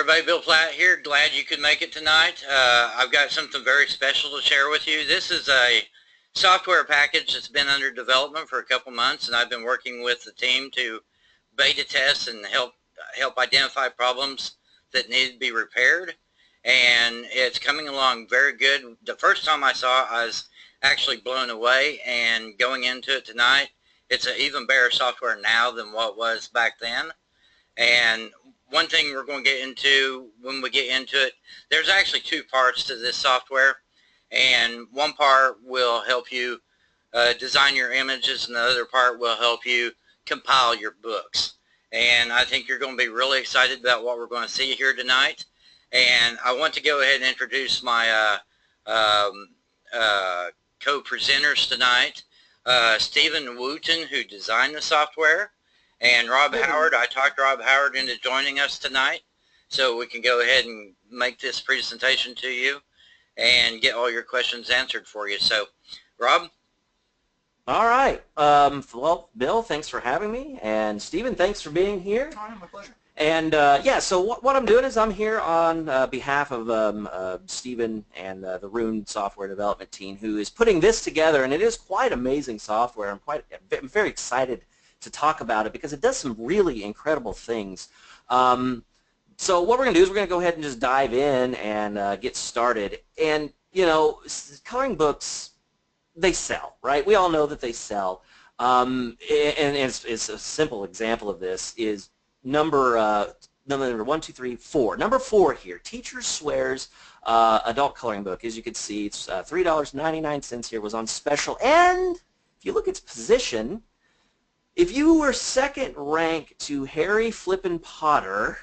everybody, Bill Platt here. Glad you could make it tonight. I've got something very special to share with you. This is a software package that's been under development for a couple months, and I've been working with the team to beta test and help identify problems that need to be repaired. And it's coming along very good. The first time I saw it, I was actually blown away, and going into it tonight, it's an even better software now than what it was back then. And one thing we're going to get into when we get into it, there's actually two parts to this software, and one part will help you design your images, and the other part will help you compile your books. And I think you're going to be really excited about what we're going to see here tonight. And I want to go ahead and introduce my co-presenters tonight. Stephen Wooten, who designed the software, and Rob Howard. I talked Rob Howard into joining us tonight, so we can go ahead and make this presentation to you and get all your questions answered for you. So, Rob? All right. Well, Bill, thanks for having me, and Stephen, thanks for being here. Oh, my pleasure. And yeah, so what I'm doing is I'm here on behalf of Stephen and the Rune software development team, who is putting this together, and it is quite amazing software. I'm very excited to talk about it because it does some really incredible things. So what we're going to do is we're going to go ahead and just dive in and get started. And, you know, coloring books, they sell, right? We all know that they sell. And it's a simple example of this is number 1, 2, 3, 4. Number 4 here, Teacher Swears adult coloring book. As you can see, it's $3.99 here, was on special. And if you look at its position, if you were second rank to Harry Flippin' Potter,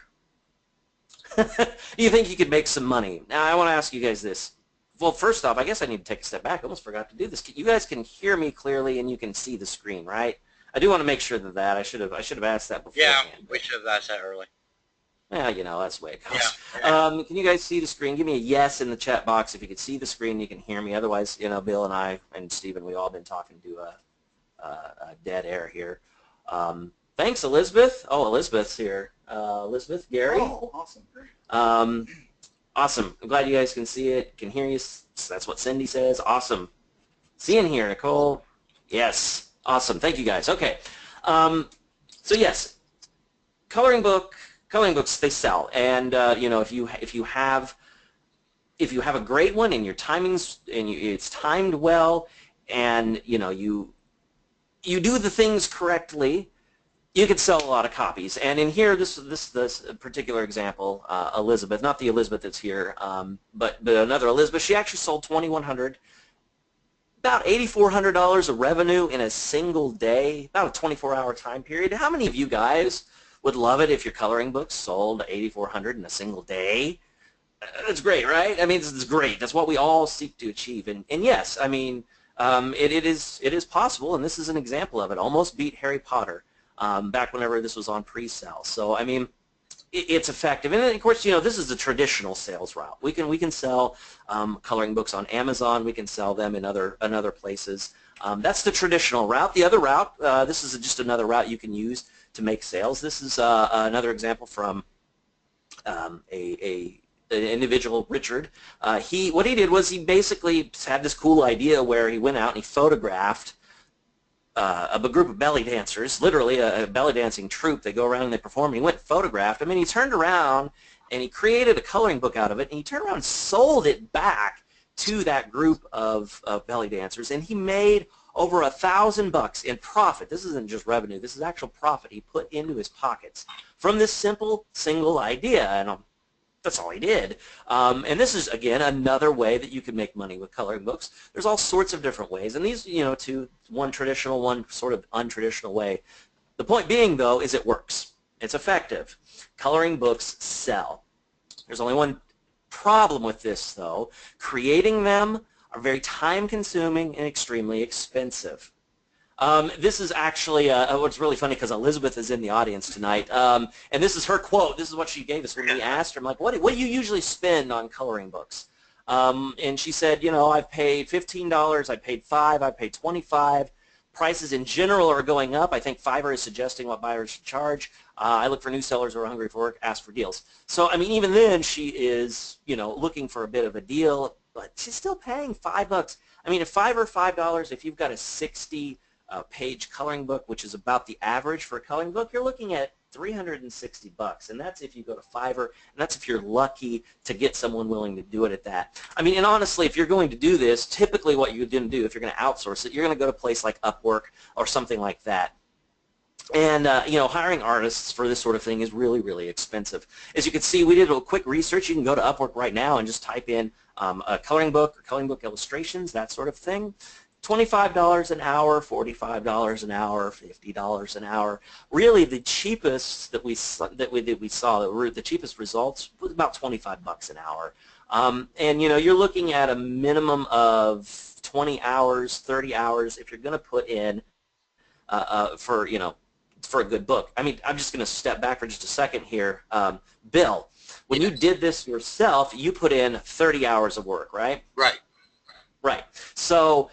you think you could make some money. Now, I want to ask you guys this. Well, first off, I guess I need to take a step back. I almost forgot to do this. You guys can hear me clearly and you can see the screen, right? I do want to make sure that I should have asked that before. Yeah, we should have asked that early. Well, you know, that's the way it goes. Yeah. Can you guys see the screen? Give me a yes in the chat box if you can see the screen, you can hear me. Otherwise, you know, Bill and I and Stephen, we all been talking to a dead air here. Thanks, Elizabeth. Oh, Elizabeth's here. Elizabeth, Gary. Oh, awesome. Awesome. I'm glad you guys can see it, can hear you. That's what Cindy says. Awesome. Seeing here, Nicole. Yes. Awesome. Thank you, guys. Okay. So yes, coloring books, they sell, and you know, if you have a great one and your timing's it's timed well, and you know you do the things correctly, you can sell a lot of copies. And in here, this particular example, Elizabeth, not the Elizabeth that's here, but another Elizabeth, she actually sold 2,100, about $8,400 of revenue in a single day, about a 24-hour time period. How many of you guys would love it if your coloring books sold 8,400 in a single day? That's great, right? I mean, it's great. That's what we all seek to achieve. And yes, I mean, it is possible, and this is an example of it. Almost beat Harry Potter back whenever this was on pre-sale. So I mean, it's effective. And then, of course, you know, this is the traditional sales route. We can sell coloring books on Amazon. We can sell them in other places. That's the traditional route. The other route, this is just another route you can use to make sales. This is another example from an individual, Richard. What he did was he basically had this cool idea where he went out and he photographed a group of belly dancers, literally a belly dancing troupe. They go around and they perform. And he went and photographed them, and he turned around and he created a coloring book out of it, and he turned around and sold it back to that group of belly dancers, and he made over $1,000 in profit. This isn't just revenue. This is actual profit he put into his pockets from this simple single idea, and that's all he did. And this is, again, another way that you can make money with coloring books. There's all sorts of different ways, and these, you know, one traditional, one sort of untraditional way. The point being, though, is it works. It's effective. Coloring books sell. There's only one problem with this, though. Creating them are very time-consuming and extremely expensive. This is actually what's really funny, because Elizabeth is in the audience tonight, and this is her quote. This is what she gave us when we asked her, I'm like, what do you usually spend on coloring books? And she said, you know, I've paid $15, I paid $5, I paid $25 prices in general are going up. I think Fiverr is suggesting what buyers should charge. I look for new sellers who are hungry for work, ask for deals. So, I mean, even then she is, you know, looking for a bit of a deal, but she's still paying $5. I mean, if Fiverr $5, if you've got a 60-page coloring book, which is about the average for a coloring book, you're looking at $360, and that's if you go to Fiverr, and that's if you're lucky to get someone willing to do it at that. I mean, and honestly, if you're going to do this, typically what you're going to do, if you're going to outsource it, you're going to go to a place like Upwork or something like that. And, you know, hiring artists for this sort of thing is really, really expensive. As you can see, we did a quick research. You can go to Upwork right now and just type in a coloring book or coloring book illustrations, that sort of thing. $25 an hour, $45 an hour, $50 an hour. Really, the cheapest that we saw, the cheapest results was about $25 an hour. And you know, you're looking at a minimum of 20 hours, 30 hours if you're going to put in for, you know, for a good book. I mean, I'm just going to step back for just a second here. Bill, when you did this yourself, you put in 30 hours of work, right? Right. Right. So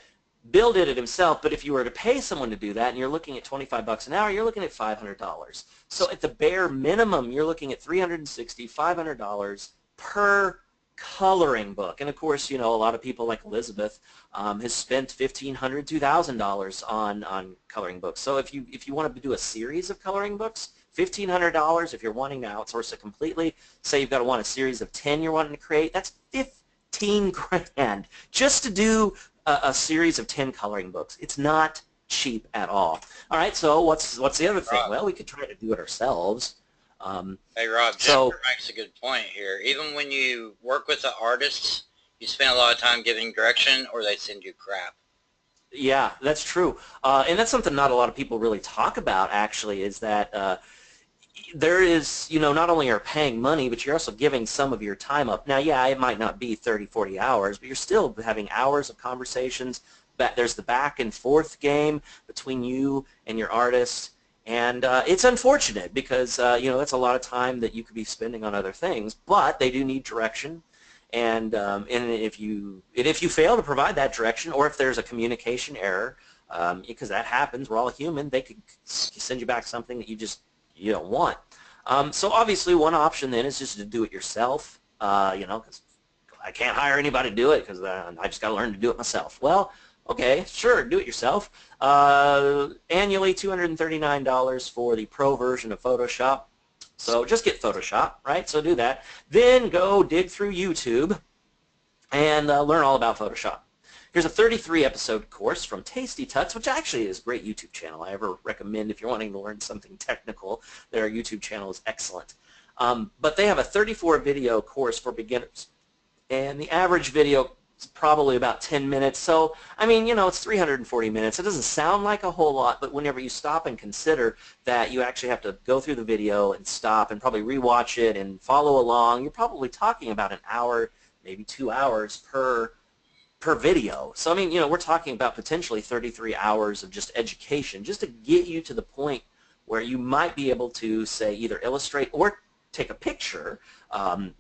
Bill did it himself, but if you were to pay someone to do that and you're looking at $25 an hour, you're looking at $500. So at the bare minimum, you're looking at $360, $500 per coloring book. And of course, you know, a lot of people like Elizabeth has spent $1,500, $2,000 on coloring books. So if you want to do a series of coloring books, $1,500. If you're wanting to outsource it completely, say you've got to want a series of 10 you're wanting to create, that's 15 grand just to do a series of 10 coloring books. It's not cheap at all. All right, so what's the other thing? Well, we could try to do it ourselves. Hey, Rob, Jennifer makes a good point here. Even when you work with the artists, you spend a lot of time giving direction, or they send you crap. Yeah, that's true. And that's something not a lot of people really talk about, actually, is that there is, you know, not only are paying money, but you're also giving some of your time up. Now, yeah, it might not be 30, 40 hours, but you're still having hours of conversations. There's the back and forth game between you and your artist. And it's unfortunate because, you know, that's a lot of time that you could be spending on other things, but they do need direction. And if you fail to provide that direction, or if there's a communication error, because that happens, we're all human, they could send you back something that you don't want. So obviously one option then is just to do it yourself, you know, because I can't hire anybody to do it because I just got to learn to do it myself. Well, okay, sure, do it yourself. Annually $239 for the pro version of Photoshop. So just get Photoshop, right? So do that. Then go dig through YouTube and learn all about Photoshop. Here's a 33-episode course from Tasty Tuts, which actually is a great YouTube channel. I ever recommend if you're wanting to learn something technical, their YouTube channel is excellent. But they have a 34-video course for beginners. And the average video is probably about 10 minutes. So, I mean, you know, it's 340 minutes. It doesn't sound like a whole lot, but whenever you stop and consider that you actually have to go through the video and stop and probably rewatch it and follow along, you're probably talking about an hour, maybe 2 hours per video. So, I mean, you know, we're talking about potentially 33 hours of just education just to get you to the point where you might be able to, say, either illustrate or take a picture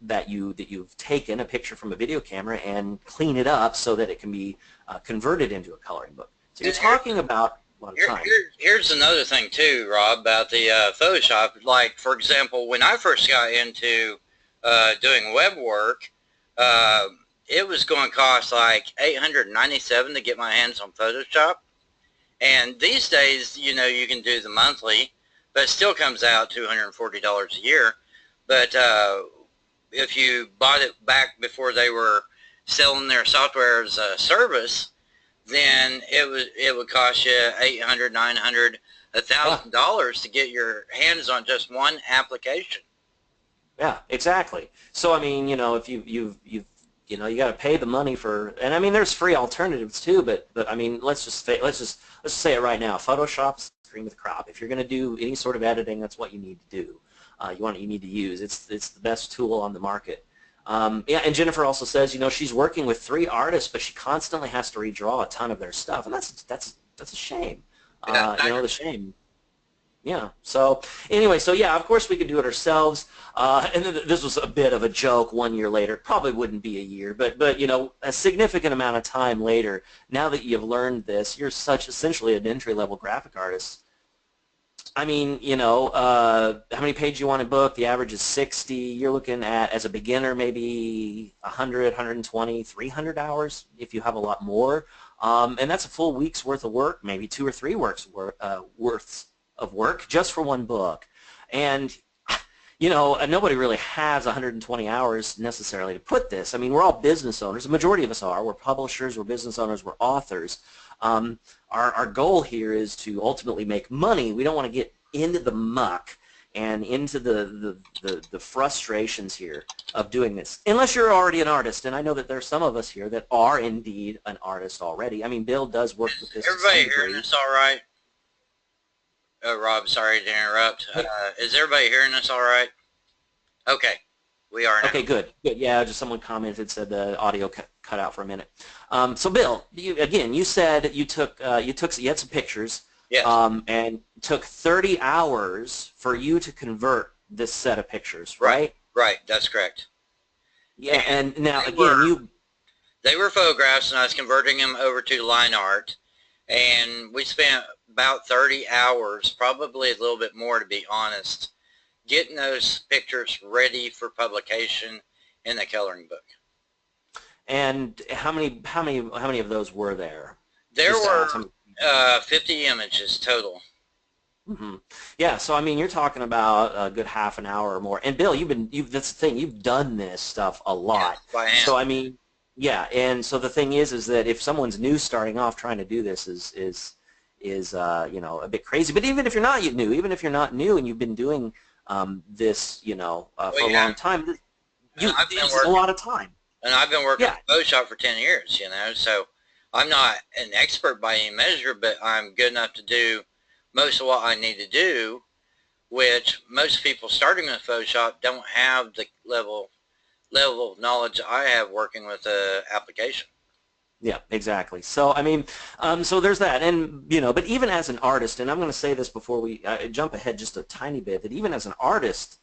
that you've taken, a picture from a video camera, and clean it up so that it can be converted into a coloring book. So you're talking about a lot of time. Here's another thing, too, Rob, about the Photoshop. Like, for example, when I first got into doing web work, it was going to cost like $897 to get my hands on Photoshop. And these days, you know, you can do the monthly, but it still comes out $240 a year. But if you bought it back before they were selling their software as a service, then it would cost you $800, $900, $1,000 to get your hands on just one application. Yeah, exactly. So I mean, you know, if you know, you got to pay the money for, and I mean, there's free alternatives too. But I mean, let's just say it right now. Photoshop's cream of the crop. If you're going to do any sort of editing, that's what you need to do. You need to use. It's the best tool on the market. Yeah, and Jennifer also says, you know, she's working with 3 artists, but she constantly has to redraw a ton of their stuff, and that's a shame. You know, the shame. Yeah. So anyway, so yeah, of course we could do it ourselves. And this was a bit of a joke 1 year later. It probably wouldn't be a year, but you know, a significant amount of time later, now that you've learned this, you're such essentially an entry-level graphic artist. I mean, you know, how many pages you want to book? The average is 60. You're looking at, as a beginner, maybe 100, 120, 300 hours if you have a lot more. And that's a full week's worth of work, maybe 2 or 3 worths of work just for one book. And, you know, nobody really has 120 hours necessarily to put this. I mean, we're all business owners. The majority of us are. We're publishers, we're business owners, we're authors. Our goal here is to ultimately make money. We don't want to get into the muck and into the frustrations here of doing this, unless you're already an artist. And I know that there are some of us here that are indeed an artist already. I mean, Bill does work with this. Everybody hearing this all right? Oh, Rob, sorry to interrupt. Is everybody hearing this all right? Okay, we are now. Okay, good. Good. Yeah, just someone commented, said the audio cut out for a minute. So, Bill, you said you had some pictures. Yes. And it took 30 hours for you to convert this set of pictures, right? Right, that's correct. Yeah, and now again, they were photographs, and I was converting them over to line art, and we spent about 30 hours, probably a little bit more to be honest, getting those pictures ready for publication in the coloring book. And how many of those were there? There were 50 images total. Mm-hmm. Yeah, so I mean, you're talking about a good half an hour or more. And Bill, that's the thing, you've done this stuff a lot. Yeah, by hand. So I mean, yeah, and so the thing is that if someone's new starting off trying to do this is you know, a bit crazy. But even if you're not new, and you've been doing this, you know, for a long time, it's a lot of time. And I've been working with Photoshop for 10 years, you know, so I'm not an expert by any measure, but I'm good enough to do most of what I need to do, which most people starting with Photoshop don't have the level of knowledge I have working with the application. Yeah, exactly. So I mean, so there's that, and you know, but even as an artist, and I'm going to say this before we jump ahead just a tiny bit, that even as an artist,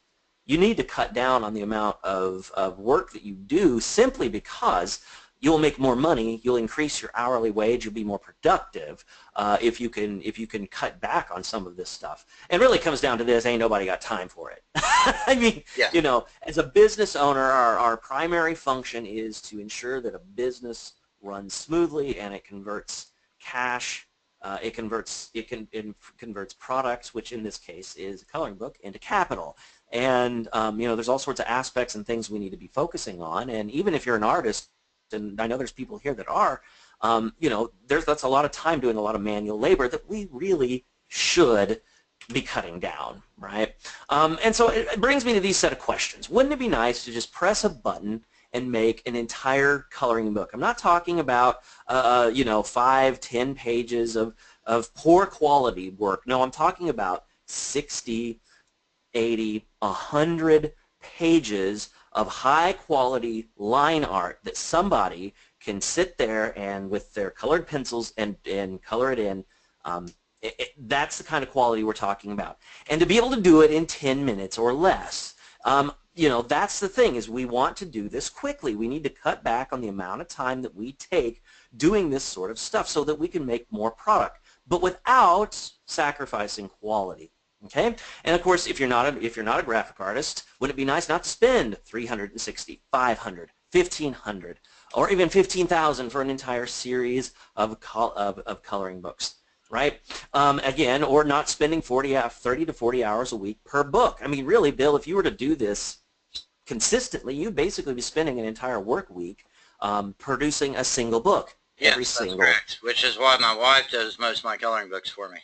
you need to cut down on the amount of work that you do, simply because you'll make more money, you'll increase your hourly wage, you'll be more productive if you can cut back on some of this stuff. And really, it comes down to this: ain't nobody got time for it. I mean, you know, as a business owner, our primary function is to ensure that a business runs smoothly and it converts cash. It converts products, which in this case is a coloring book, into capital. And you know, there's all sorts of aspects and things we need to be focusing on. And even if you're an artist, and I know there's people here that are, you know, that's a lot of time doing a lot of manual labor that we really should be cutting down, right? And so it brings me to these set of questions. Wouldn't it be nice to just press a button and make an entire coloring book? I'm not talking about you know, 5, 10 pages of poor quality work. No, I'm talking about 60, 80, 100 pages of high quality line art that somebody can sit there and with their colored pencils and color it in. That's the kind of quality we're talking about. And to be able to do it in 10 minutes or less. You know, that's the thing, is we want to do this quickly. We need to cut back on the amount of time that we take doing this sort of stuff so that we can make more product, but without sacrificing quality. Okay? And of course, if you're not a graphic artist, wouldn't it be nice not to spend $360, $500, $1,500, or even $15,000 for an entire series of coloring books? Right? Again, or not spending 30 to 40 hours a week per book. I mean, really, Bill, if you were to do this consistently, you'd basically be spending an entire work week producing a single book. Yes, that's correct. Which is why my wife does most of my coloring books for me.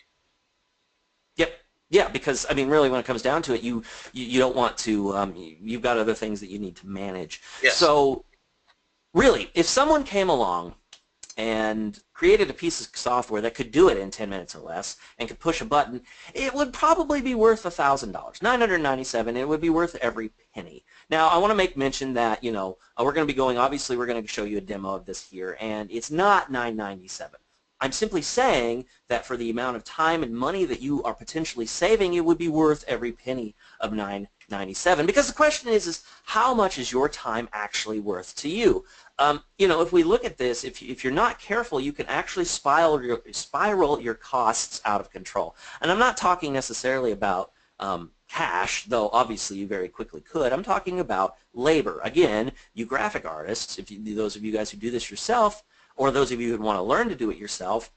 Yep. Yeah, because I mean, really, when it comes down to it, you don't want to. You've got other things that you need to manage. Yes. So, really, if someone came along and created a piece of software that could do it in 10 minutes or less and could push a button, it would probably be worth $1,000, $997. It would be worth every penny. Now, I want to make mention that, you know, we're going to be going, obviously, we're going to show you a demo of this here, and it's not $997. I'm simply saying that for the amount of time and money that you are potentially saving, it would be worth every penny of $9.97. Because the question is how much is your time actually worth to you? You know, if we look at this, if you're not careful, you can actually spiral your costs out of control. And I'm not talking necessarily about cash, though obviously you very quickly could. I'm talking about labor. Again, you graphic artists, those of you guys who do this yourself, or those of you who want to learn to do it yourself,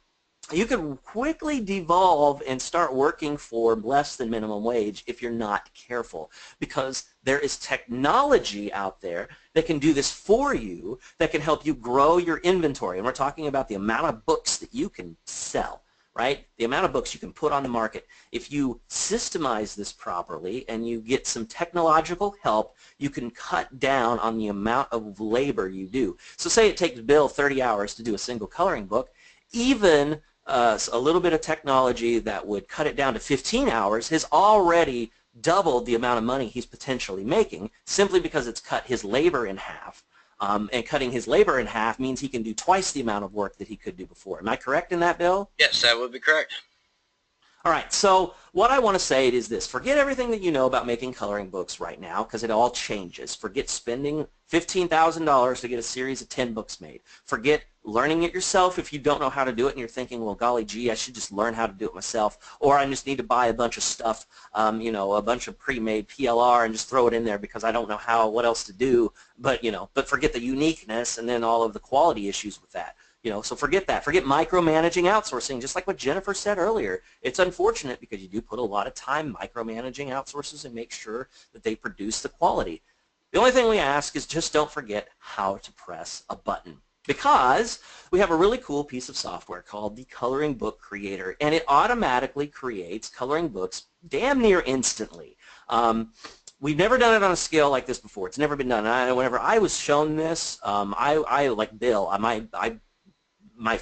you can quickly devolve and start working for less than minimum wage if you're not careful, because there is technology out there that can do this for you, that can help you grow your inventory. And we're talking about the amount of books that you can sell, right? The amount of books you can put on the market. If you systemize this properly and you get some technological help, you can cut down on the amount of labor you do. So say it takes Bill 30 hours to do a single coloring book. Even a little bit of technology that would cut it down to 15 hours has already doubled the amount of money he's potentially making, simply because it's cut his labor in half. And cutting his labor in half means he can do twice the amount of work that he could do before. Am I correct in that, Bill? Yes, that would be correct. All right, so what I want to say is this. Forget everything that you know about making coloring books right now, because it all changes. Forget spending $15,000 to get a series of 10 books made. Forget learning it yourself if you don't know how to do it and you're thinking, well, golly gee, I should just learn how to do it myself, or I just need to buy a bunch of stuff, you know, a bunch of pre-made PLR and just throw it in there because I don't know what else to do, but, you know, but forget the uniqueness and then all of the quality issues with that. You know, so forget that. Forget micromanaging outsourcing, just like what Jennifer said earlier. It's unfortunate because you do put a lot of time micromanaging outsources and make sure that they produce the quality. The only thing we ask is just don't forget how to press a button, because we have a really cool piece of software called the Coloring Book Creator, and it automatically creates coloring books damn near instantly. We've never done it on a scale like this before. It's never been done. Whenever I was shown this, I like Bill, my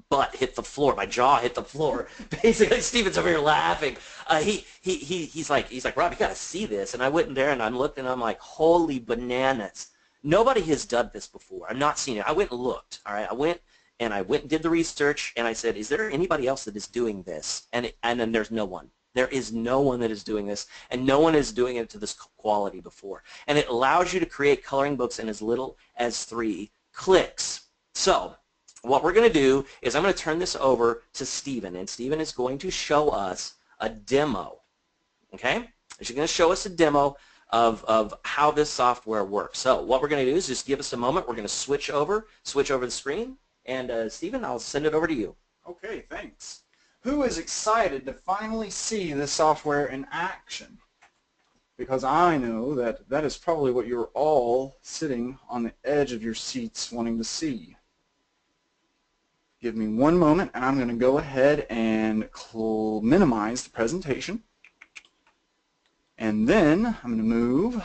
butt hit the floor, my jaw hit the floor. Basically, Steven's over here laughing. He's like, Rob, you got to see this. And I went in there and I looked and I'm like, holy bananas. Nobody has done this before. I've not seen it. I went and looked. All right, I went and did the research and I said, is there anybody else that is doing this? And then there's no one. There is no one that is doing this, and no one is doing it to this quality before. And it allows you to create coloring books in as little as 3 clicks. So what we're going to do is I'm going to turn this over to Steven, and Steven is going to show us a demo. Okay? She's going to show us a demo of how this software works. So what we're going to do is just give us a moment. We're going to switch over the screen, and Steven, I'll send it over to you. Okay, thanks. Who is excited to finally see this software in action? Because I know that that is probably what you're all sitting on the edge of your seats wanting to see. Give me one moment and I'm going to go ahead and minimize the presentation. And then I'm going to move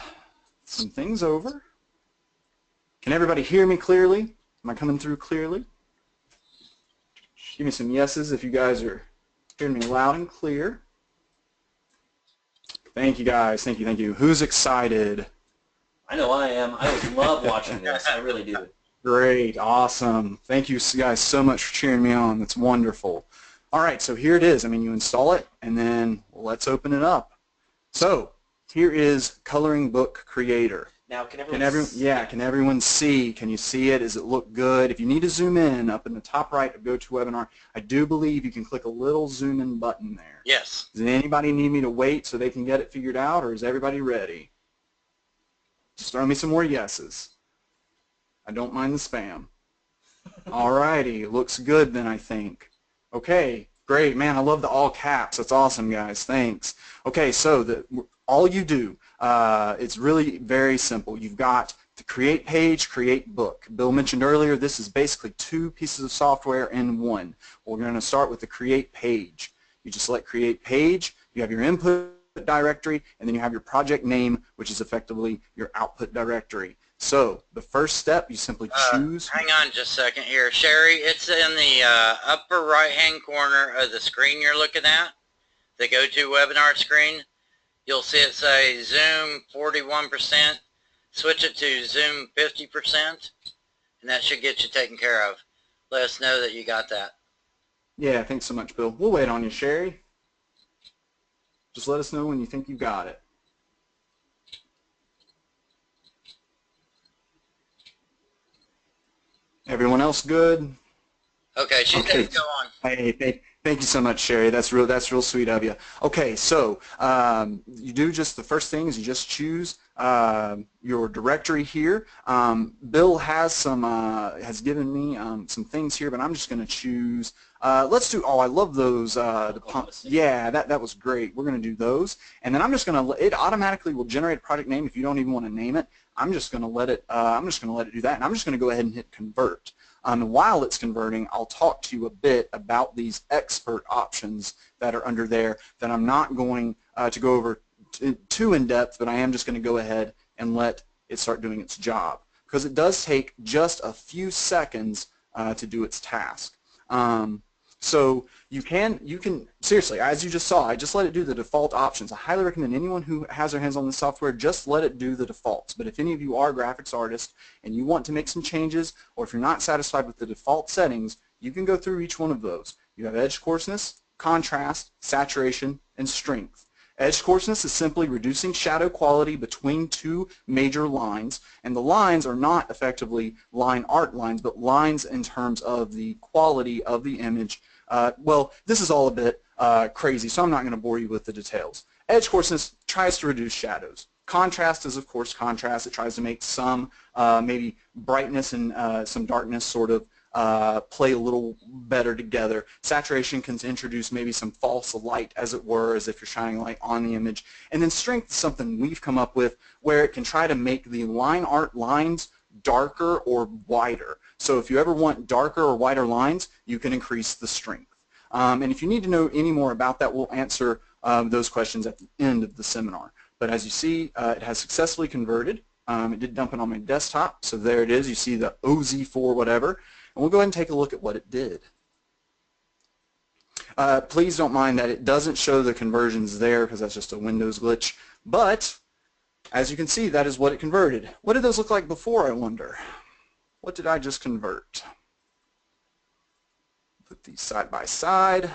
some things over. Can everybody hear me clearly? Am I coming through clearly? Give me some yeses if you guys are hearing me loud and clear. Thank you guys. Thank you, thank you. Who's excited? I know I am. I always love watching this. I really do. Great. Awesome. Thank you guys so much for cheering me on. That's wonderful. All right, so here it is. I mean, you install it, and then let's open it up. So here is Coloring Book Creator. Now, can everyone see? Can you see it? Does it look good? If you need to zoom in, up in the top right of GoToWebinar, I do believe you can click a little zoom in button there. Yes. Does anybody need me to wait so they can get it figured out, or is everybody ready? Just throw me some more yeses. I don't mind the spam. All righty, looks good then, I think. Okay, great, man. I love the all caps. That's awesome, guys. Thanks. Okay, so all you do, it's really very simple. You've got the create page, create book. Bill mentioned earlier this is basically 2 pieces of software in one. We're going to start with the create page. You just select create page. You have your input directory, and then you have your project name, which is effectively your output directory. So the first step, you simply choose. Hang on just a second here. Sherry, it's in the upper right-hand corner of the screen you're looking at, the GoToWebinar screen. You'll see it say Zoom 41%. Switch it to Zoom 50%, and that should get you taken care of. let us know that you got that. Yeah, thanks so much, Bill. We'll wait on you, Sherry. Just let us know when you think you got it. Everyone else good? Okay, she's Okay. going to go on. Hey, thank you so much, Sherry. That's real sweet of you. Okay, so you do just the first thing is you just choose your directory here. Bill has given me some things here, but I'm just going to choose. Let's do. Oh, I love those. The pump. Yeah, that was great. We're going to do those, and then I'm just going to. It automatically will generate a project name if you don't even want to name it. I'm just going to let it. I'm just going to let it do that, and I'm just going to go ahead and hit convert. And while it's converting, I'll talk to you a bit about these expert options that are under there that I'm not going to go over too in depth, but I am just going to go ahead and let it start doing its job, because it does take just a few seconds to do its task. So you can seriously, as you just saw, I just let it do the default options. I highly recommend anyone who has their hands on this software, just let it do the defaults. But if any of you are graphics artists and you want to make some changes, or if you're not satisfied with the default settings, you can go through each one of those. You have edge coarseness, contrast, saturation, and strength. Edge coarseness is simply reducing shadow quality between two major lines, and the lines are not effectively line art lines, but lines in terms of the quality of the image. Well, this is all a bit crazy, so I'm not going to bore you with the details. Edge coarseness tries to reduce shadows. Contrast is, of course, contrast. It tries to make some maybe brightness and some darkness sort of play a little better together. Saturation can introduce maybe some false light, as it were, as if you're shining light on the image. And then strength is something we've come up with where it can try to make the line art lines darker or wider. So if you ever want darker or wider lines, you can increase the strength. And if you need to know any more about that, we'll answer those questions at the end of the seminar. But as you see, it has successfully converted. It did dump it on my desktop, so there it is. You see the OZ4 whatever. And we'll go ahead and take a look at what it did. Please don't mind that it doesn't show the conversions there, because that's just a Windows glitch. But as you can see, that is what it converted. What did those look like before, I wonder? What did I just convert? Put these side by side.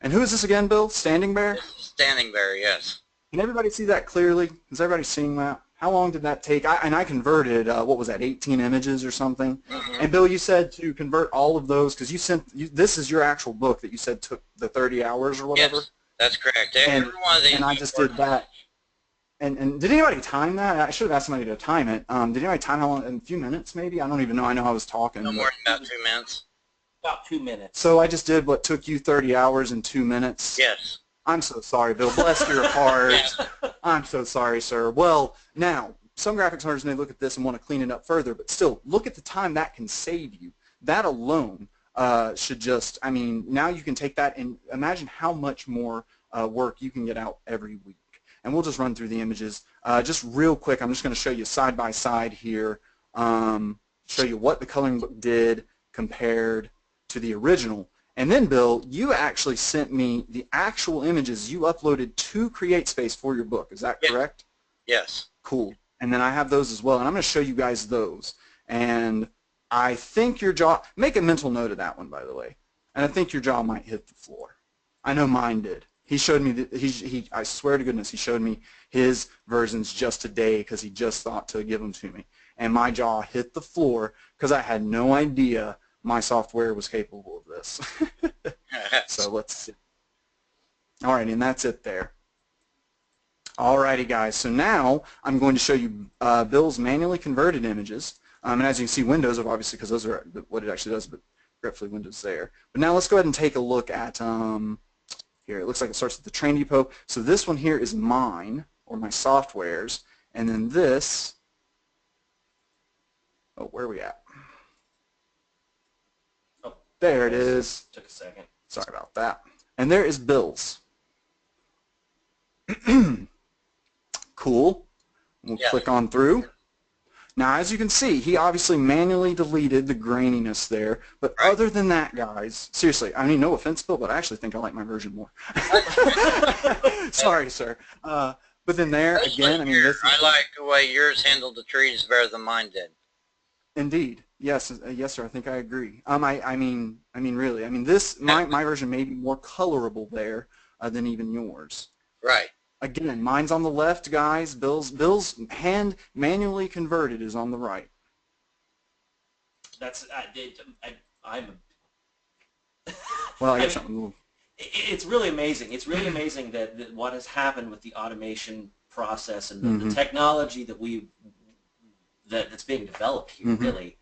And who is this again, Bill? Standing Bear? Standing Bear, yes. Can everybody see that clearly? Is everybody seeing that? How long did that take? I converted, what was that, 18 images or something? Mm-hmm. And Bill, you said to convert all of those, because this is your actual book that you said took the 30 hours or whatever? Yes, that's correct. And, Every one of these and I just did that. And did anybody time that? I should have asked somebody to time it. Did anybody time how long? In a few minutes, maybe? I don't even know. I know I was talking. No more than about 2 minutes. About 2 minutes. So I just did what took you 30 hours in 2 minutes? Yes. I'm so sorry, Bill. Bless your heart. Yeah. I'm so sorry, sir. Well, now, some graphics artists may look at this and want to clean it up further, but still, look at the time that can save you. That alone should just, I mean, now you can take that and imagine how much more work you can get out every week. And we'll just run through the images. Just real quick, I'm just going to show you side by side here, show you what the coloring book did compared to the original. And then, Bill, you actually sent me the actual images you uploaded to CreateSpace for your book. Is that correct? Yes. Cool. And then I have those as well, and I'm going to show you guys those. And I think your jaw, make a mental note of that one, by the way. And I think your jaw might hit the floor. I know mine did. He showed me, I swear to goodness, he showed me his versions just today because he just thought to give them to me. And my jaw hit the floor because I had no idea my software was capable of this. So let's see. All right, and that's it there. Alrighty, guys. So now I'm going to show you Bill's manually converted images. And as you can see, Windows, obviously, because those are what it actually does, but regretfully Windows there. But now let's go ahead and take a look at here. It looks like it starts at the Train Depot. So this one here is mine, or my software's, and then this. Oh, where are we at? Oh, there it is. Took a second. Sorry about that. And there is Bill's. Cool. We'll click on through. Now, as you can see, he obviously manually deleted the graininess there. But other than that, guys, seriously, I mean, no offense, Bill, but I actually think I like my version more. Sorry, sir. But then there, again, I mean, this is, I like the way yours handled the trees better than mine did. indeed. Yes, yes, sir. I think I agree. I mean, really. I mean, this my version may be more colorable there than even yours. Right. Again, mine's on the left, guys. Bill's hand manually converted is on the right. That's I'm. Well, I I guess mean, it's really amazing. It's really amazing that what has happened with the automation process and the technology that's being developed here. Really.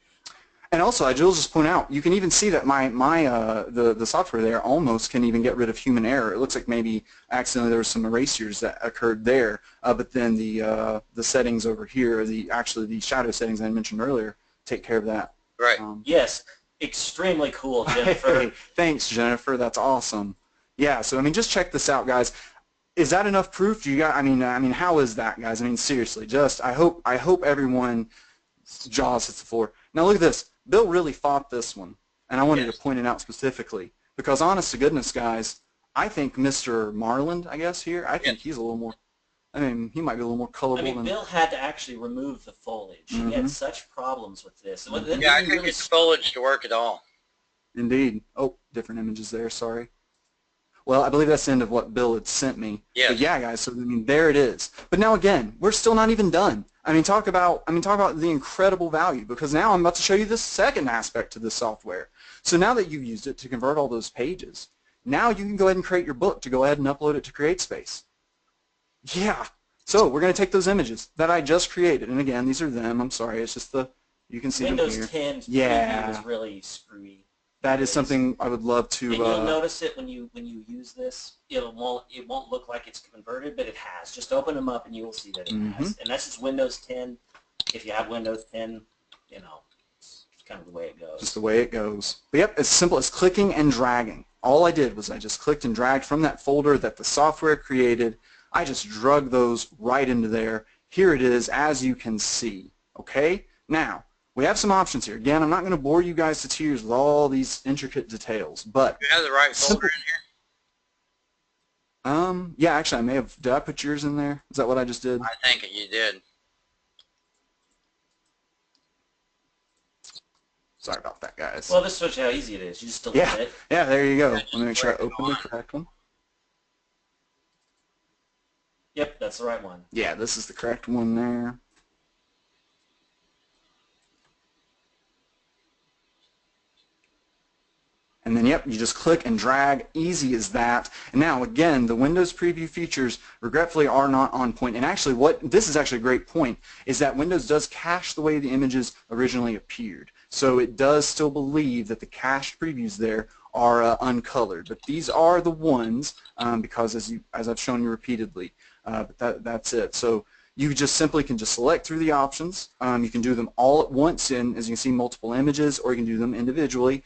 And also, I will just point out, you can even see that the software there almost can even get rid of human error. It looks like maybe accidentally there were some erasures that occurred there, but then the settings over here, actually the shadow settings I mentioned earlier, take care of that. Right. Yes, extremely cool, Jennifer. Hey, thanks, Jennifer. That's awesome. Yeah. So I mean, just check this out, guys. Is that enough proof? Do you got? I mean, how is that, guys? I mean, seriously, I hope everyone's jaws hits the floor. Now look at this. Bill really fought this one, and I wanted to point it out specifically because, honest to goodness, guys, I think Mr. Marland, I guess here, I think he's a little more. I mean, he might be a little more colorful. I mean, Bill had to actually remove the foliage. He had such problems with this. Yeah, I couldn't get the foliage to work at all. Indeed. Oh, different images there. Sorry. Well, I believe that's the end of what Bill had sent me. Yes. But yeah, guys. So I mean, there it is. But now again, we're still not even done. I mean, talk about the incredible value, because now I'm about to show you the second aspect to this software. So now that you've used it to convert all those pages, now you can go ahead and create your book to go ahead and upload it to CreateSpace. Yeah. So we're going to take those images that I just created, and again, these are them. I'm sorry, it's just you can see Windows them here. 10 preview is really screwy. That is something I would love to. And you'll notice it when you use this. It won't look like it's converted, but it has. Just open them up and you will see that it has. And that's just Windows 10. If you have Windows 10, it's kind of the way it goes. Just the way it goes. But yep, as simple as clicking and dragging. All I did was I just clicked and dragged from that folder that the software created. I just drug those right into there. Here it is, as you can see. Okay? Now, we have some options here. Again, I'm not going to bore you guys to tears with all these intricate details, but You have the right folder in here? yeah, actually, I may have. Did I put yours in there? Is that what I just did? I think you did. Sorry about that, guys. Well, this shows you how easy it is. You just delete it. Yeah, there you go. Let me make sure I open the correct one. Yep, that's the right one. Yeah, this is the correct one there. And then, yep, you just click and drag. Easy as that. And now, again, the Windows Preview features, regretfully, are not on point. And actually, this is actually a great point, is that Windows does cache the way the images originally appeared. So it does still believe that the cached previews there are uncolored. But these are the ones, because as I've shown you repeatedly, but that's it. So you just simply can just select through the options. You can do them all at once in, as you can see, multiple images, or you can do them individually.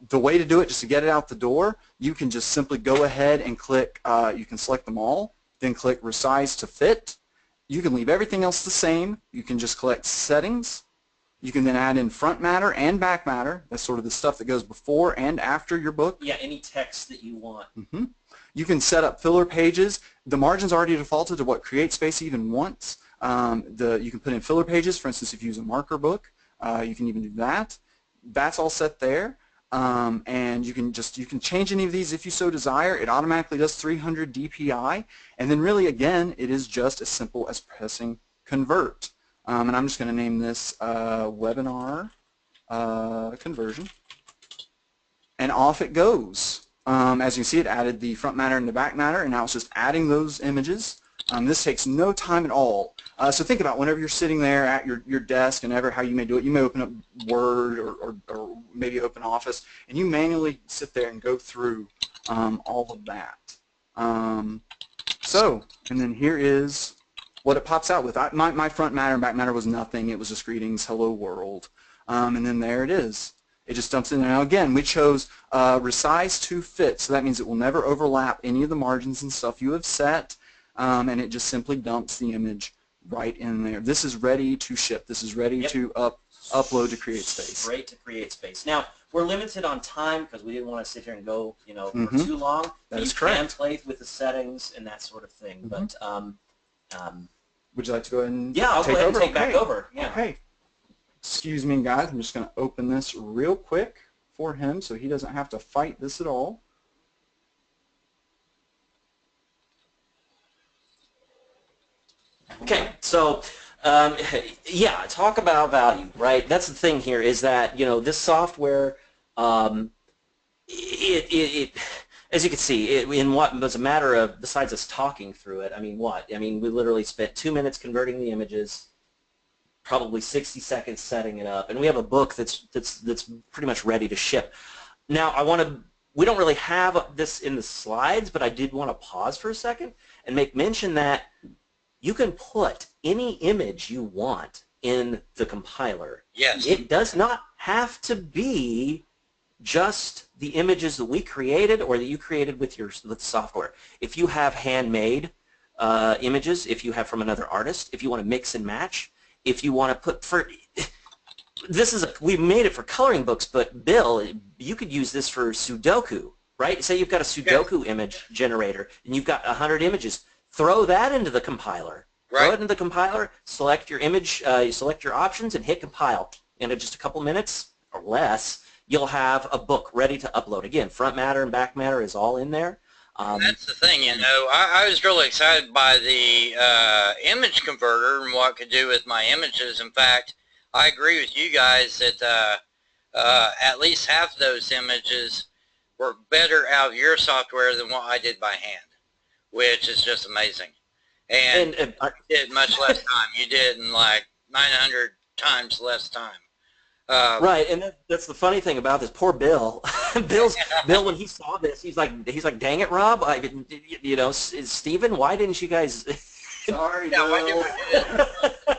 The way to do it, just to get it out the door, you can just simply go ahead and click, you can select them all, then click Resize to Fit. You can leave everything else the same. You can just select Settings. You can then add in front matter and back matter. That's sort of the stuff that goes before and after your book. Yeah, any text that you want. You can set up filler pages. The margin's already defaulted to what CreateSpace even wants. You can put in filler pages. For instance, if you use a marker book, you can even do that. That's all set there. And you can change any of these if you so desire. It automatically does 300 DPI, and then really again it is just as simple as pressing convert. And I'm just going to name this webinar conversion, and off it goes. As you can see, it added the front matter and the back matter, and now it's just adding those images. This takes no time at all. So think about whenever you're sitting there at your desk and how you may do it. You may open up Word or maybe open Office, and you manually sit there and go through all of that. And then here is what it pops out with. My front matter and back matter was nothing. It was just greetings, hello world. And then there it is. It just dumps in there. Now again, we chose Resize to Fit, so that means it will never overlap any of the margins and stuff you have set. And it just simply dumps the image right in there. This is ready to ship. This is ready to upload to CreateSpace. Straight to CreateSpace. Now, we're limited on time because we didn't want to sit here and go, for too long. That is correct. You correct. can play with the settings and that sort of thing. But would you like to go ahead and I'll take go ahead over? and take back over. Yeah. Okay. Excuse me, guys. I'm just going to open this real quick for him so he doesn't have to fight this at all. Okay, so yeah, talk about value, right? That's the thing here is that, you know, this software, it as you can see, in what was a matter of, besides us talking through it, I mean, we literally spent 2 minutes converting the images, probably 60 seconds setting it up, and we have a book that's pretty much ready to ship. Now, we don't really have this in the slides, but I did want to pause for a second and make mention that you can put any image you want in the compiler. Yes. It does not have to be just the images that we created or that you created with software. If you have handmade images, if you have from another artist, if you want to mix and match, if you want to put we made it for coloring books, but Bill, you could use this for Sudoku, right? Say you've got a Sudoku image generator and you've got 100 images. Throw that into the compiler. Right. Throw it into the compiler, select your image, select your options, and hit compile. And in just a couple minutes or less, you'll have a book ready to upload. Again, front matter and back matter is all in there. That's the thing, you know. I was really excited by the image converter and what it could do with my images. In fact, I agree with you guys that at least half of those images were better out of your software than what I did by hand, which is just amazing. And you did much less time. You did in like 900 times less time. Right, and that's the funny thing about this. Poor Bill. Bill, when he saw this, he's like, dang it, Rob. You know, Steven, why didn't you guys? Sorry, Yeah, why Bill. did we do it?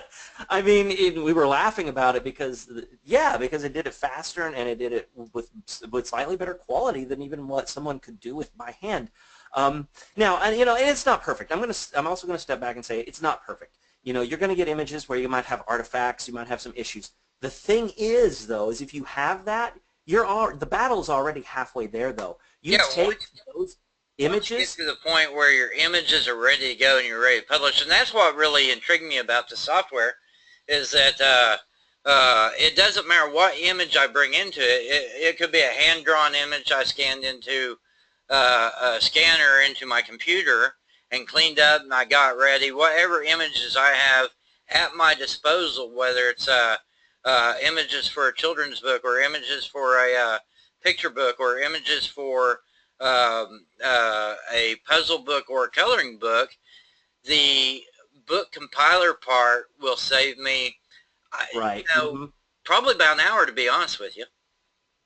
I mean, we were laughing about it because it did it faster and it did it with slightly better quality than even what someone could do with by hand. Now, and you know, and it's not perfect. I'm also gonna step back and say it's not perfect. You know, you're gonna get images where you might have artifacts, you might have some issues. The thing is, though, is if you have that, the battle's already halfway there, though. You take those images. Get to the point where your images are ready to go and you're ready to publish, and that's what really intrigued me about the software, is that it doesn't matter what image I bring into it. It could be a hand-drawn image I scanned into a scanner into my computer and cleaned up, and I got ready. Whatever images I have at my disposal, whether it's images for a children's book or images for a picture book or images for a puzzle book or a coloring book, the book compiler part will save me, Right. probably about an hour, to be honest with you.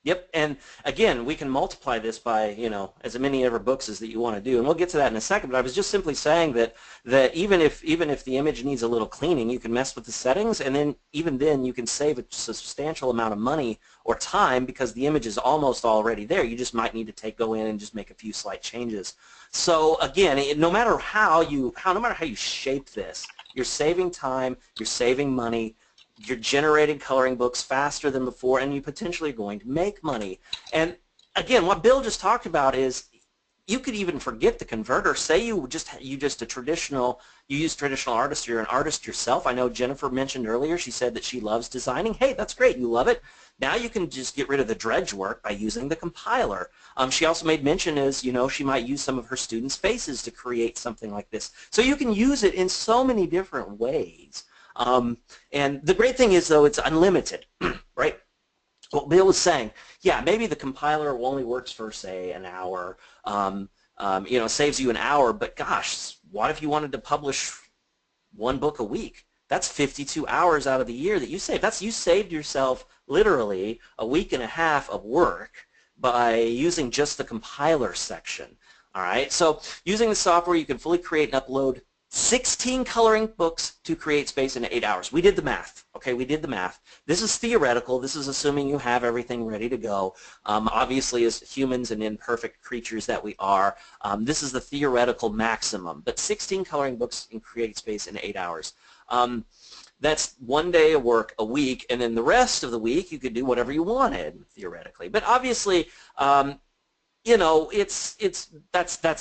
Yep, and again, we can multiply this by, you know, as many ever books as that you want to do, and we'll get to that in a second. But I was just simply saying that even if the image needs a little cleaning, you can mess with the settings, and then even then you can save a substantial amount of money or time because the image is almost already there. You just might need to go in and just make a few slight changes. So again, no matter how you shape this, you're saving time, you're saving money. You're generating coloring books faster than before, and you potentially are going to make money. And again, what Bill just talked about is you could even forget the converter. Say you use traditional artist. You're an artist yourself. I know Jennifer mentioned earlier. She said that she loves designing. Hey, that's great. You love it. Now you can just get rid of the dredge work by using the compiler. She also made mention she might use some of her students' faces to create something like this. So you can use it in so many different ways. And the great thing is, though, it's unlimited, right? What Bill was saying, yeah, maybe the compiler only works for, say, an hour, saves you an hour, but gosh, what if you wanted to publish one book a week? That's 52 hours out of the year that you saved. You saved yourself literally a week and a half of work by using just the compiler section. All right, so using the software, you can fully create and upload 16 coloring books to CreateSpace in 8 hours. We did the math. Okay, we did the math. This is theoretical. This is assuming you have everything ready to go. Obviously, as humans and imperfect creatures that we are, this is the theoretical maximum. But 16 coloring books in CreateSpace in 8 hours. That's 1 day of work a week, and then the rest of the week you could do whatever you wanted, theoretically. But obviously, that's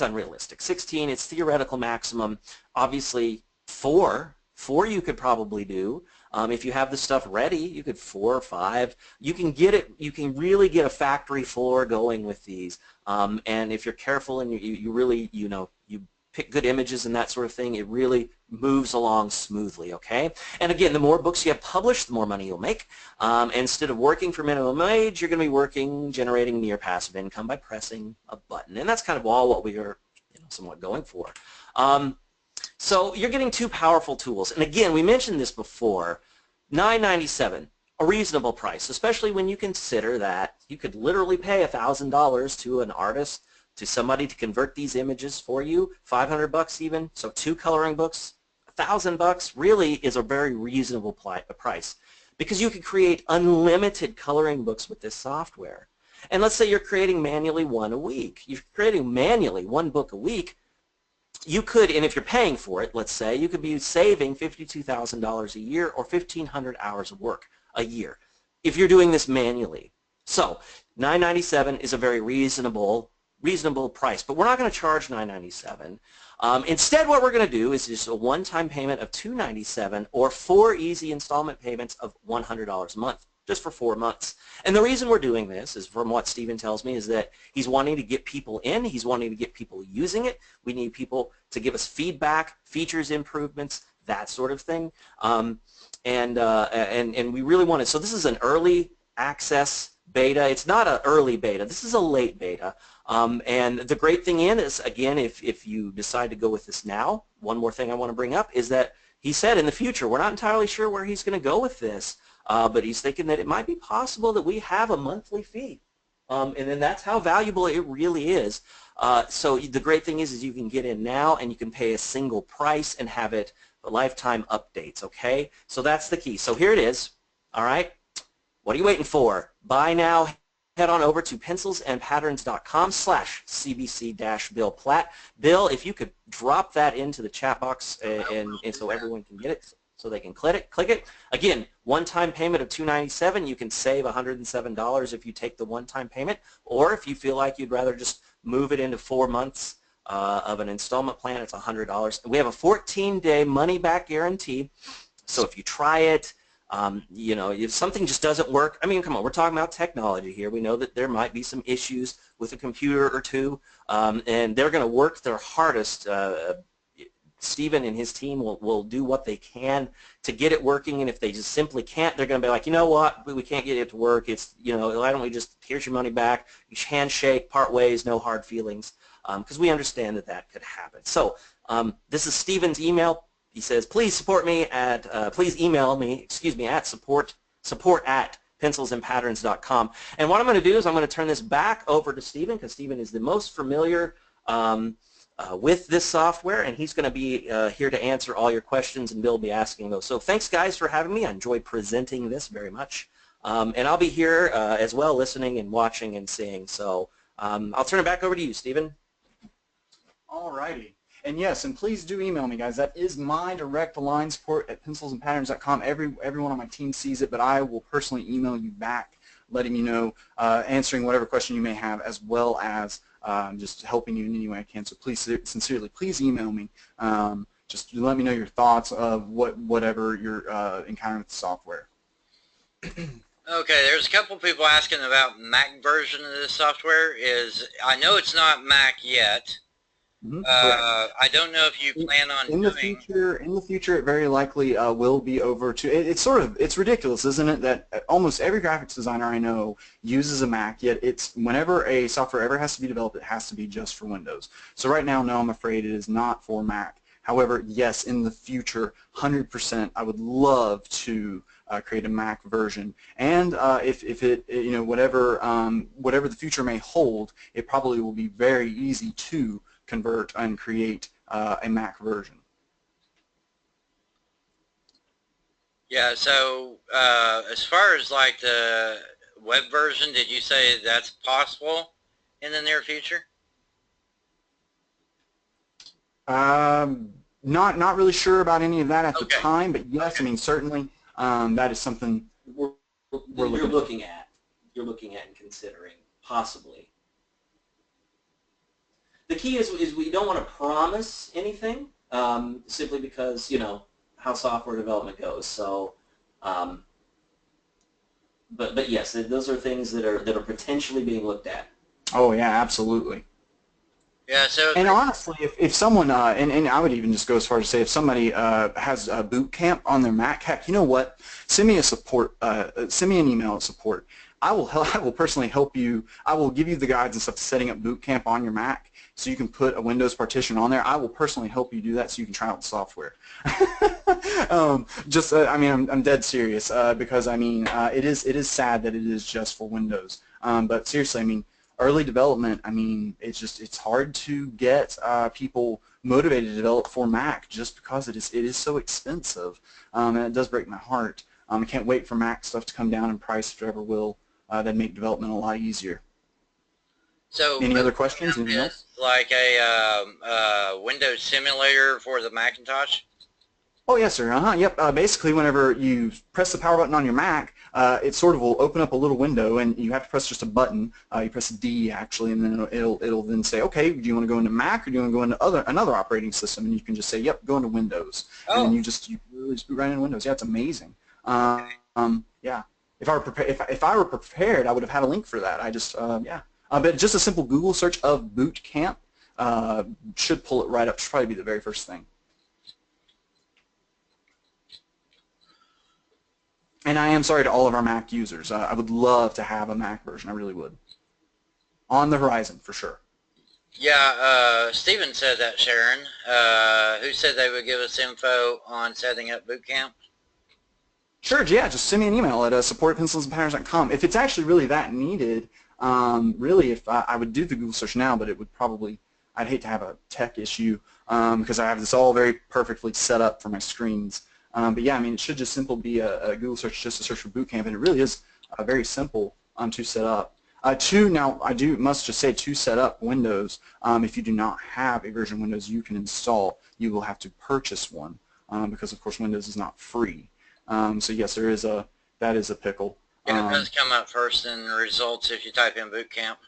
unrealistic. 16, it's theoretical maximum. Obviously, 4 4 you could probably do. If you have the stuff ready, you could 4 or 5. You can get it. You can really get a factory floor going with these. And if you're careful and you really, you pick good images and that sort of thing, it really moves along smoothly, okay? And again, the more books you have published, the more money you'll make. Instead of working for minimum wage, you're going to be generating near passive income by pressing a button. And that's kind of all what we are somewhat going for. So you're getting 2 powerful tools. And again, we mentioned this before, $9.97, a reasonable price, especially when you consider that you could literally pay $1,000 to an artist, to somebody to convert these images for you, $500 even, so 2 coloring books, $1,000 really is a very reasonable price, because you could create unlimited coloring books with this software. And let's say you're creating manually 1 a week. You're creating manually 1 book a week. You could, and if you're paying for it, let's say, you could be saving $52,000 a year or 1,500 hours of work a year if you're doing this manually. So $9.97 is a very reasonable price, but we're not going to charge $9.97. Instead, what we're going to do is just a one-time payment of $2.97 or 4 easy installment payments of $100 a month, just for 4 months. And the reason we're doing this is, from what Stephen tells me, is that he's wanting to get people in, he's wanting to get people using it. We need people to give us feedback, features improvements, that sort of thing. And we really want it. So this is an early access beta. It's not an early beta. This is a late beta. And the great thing is, again, if you decide to go with this now, one more thing I want to bring up is that he said in the future, we're not entirely sure where he's going to go with this, but he's thinking that it might be possible that we have a monthly fee. And then that's how valuable it really is. So the great thing is you can get in now and you can pay a single price and have it lifetime updates, okay? So that's the key. So here it is, all right? What are you waiting for? Buy now. Head on over to pencilsandpatterns.com/CBC-Bill Platt. Bill, if you could drop that into the chat box and so everyone can get it, so they can click it. Again, one-time payment of $297. You can save $107 if you take the one-time payment, or if you feel like you'd rather just move it into 4 months of an installment plan, it's $100. We have a 14-day money-back guarantee, so if you try it, if something just doesn't work, I mean, come on, we're talking about technology here. We know that there might be some issues with a computer or two, and they're going to work their hardest. Stephen and his team will do what they can to get it working, and if they just simply can't, they're going to be like, you know what, we can't get it to work. It's, why don't we just, here's your money back, you handshake, part ways, no hard feelings, because we understand that could happen. So this is Stephen's email. He says, please please email me, at support@pencilsandpatterns.com. And what I'm going to do is I'm going to turn this back over to Stephen, because Stephen is the most familiar with this software, and he's going to be here to answer all your questions, and Bill will be asking those. So thanks, guys, for having me. I enjoyed presenting this very much. And I'll be here as well, listening and watching and seeing. So I'll turn it back over to you, Stephen. All righty. And yes, and please do email me, guys. That is my direct line, support@pencilsandpatterns.com. Everyone on my team sees it, but I will personally email you back, letting you know, answering whatever question you may have, as well as just helping you in any way I can. So please, sincerely, please email me. Just let me know your thoughts of whatever you're encountering with the software. Okay, there's a couple people asking about Mac version of this software. I know it's not Mac yet. I don't know if you plan on in the future. It very likely will be over to. It's ridiculous, isn't it, that almost every graphics designer I know uses a Mac. Yet whenever a software ever has to be developed, it has to be just for Windows. So right now, no, I'm afraid it is not for Mac. However, yes, in the future, 100%, I would love to create a Mac version. And if it, whatever the future may hold, it probably will be very easy to convert and create a Mac version. Yeah, so as far as like the web version, did you say that's possible in the near future? Not really sure about any of that at the time, but yes, I mean, certainly that is something you're looking at and considering, possibly. The key is we don't want to promise anything, simply because, how software development goes. So, but yes, those are things that are potentially being looked at. Oh yeah, absolutely. Yeah, so And honestly, if someone, and I would even just go as far as to say, if somebody has a boot camp on their Mac, heck, you know what? Send me send me an email at support. I will personally help you. I will give you the guides and stuff to setting up boot camp on your Mac, so you can put a Windows partition on there. I will personally help you do that, so you can try out the software. I mean, I'm dead serious because I mean, it is sad that it is just for Windows. But seriously, I mean, early development, I mean, it's hard to get people motivated to develop for Mac just because it is so expensive, and it does break my heart. I can't wait for Mac stuff to come down in price, if it ever will. That'd make development a lot easier. so Any other questions? Anything else? like a Windows simulator for the Macintosh? Oh yes, sir. Yep. Basically, whenever you press the power button on your Mac, it sort of will open up a little window, and you have to press just a button. You press D actually, and then it'll then say, okay, do you want to go into Mac or do you want to go into another operating system? And you can just say, yep, go into Windows, and then you really just boot right into Windows. Yeah, it's amazing. Yeah. If I were prepared, I would have had a link for that. I just yeah. But just a simple Google search of boot camp should pull it right up. Should probably be the very first thing. And I am sorry to all of our Mac users. I would love to have a Mac version. I really would. On the horizon, for sure. Yeah, Stephen said that, Sharon. Who said they would give us info on setting up boot camp? Sure, yeah, just send me an email at support@pencilsandpatterns.com. If it's actually really that needed, really, if I would do the Google search now, but it would probably, I'd hate to have a tech issue because I have this all very perfectly set up for my screens. But yeah, I mean, it should just simply be a Google search just to search for boot camp, and it really is very simple to set up. Now, must just say to set up Windows, if you do not have a version of Windows you can install, you will have to purchase one because, of course, Windows is not free. So yes, that is a pickle. Yeah, it does come up first in the results if you type in boot camp.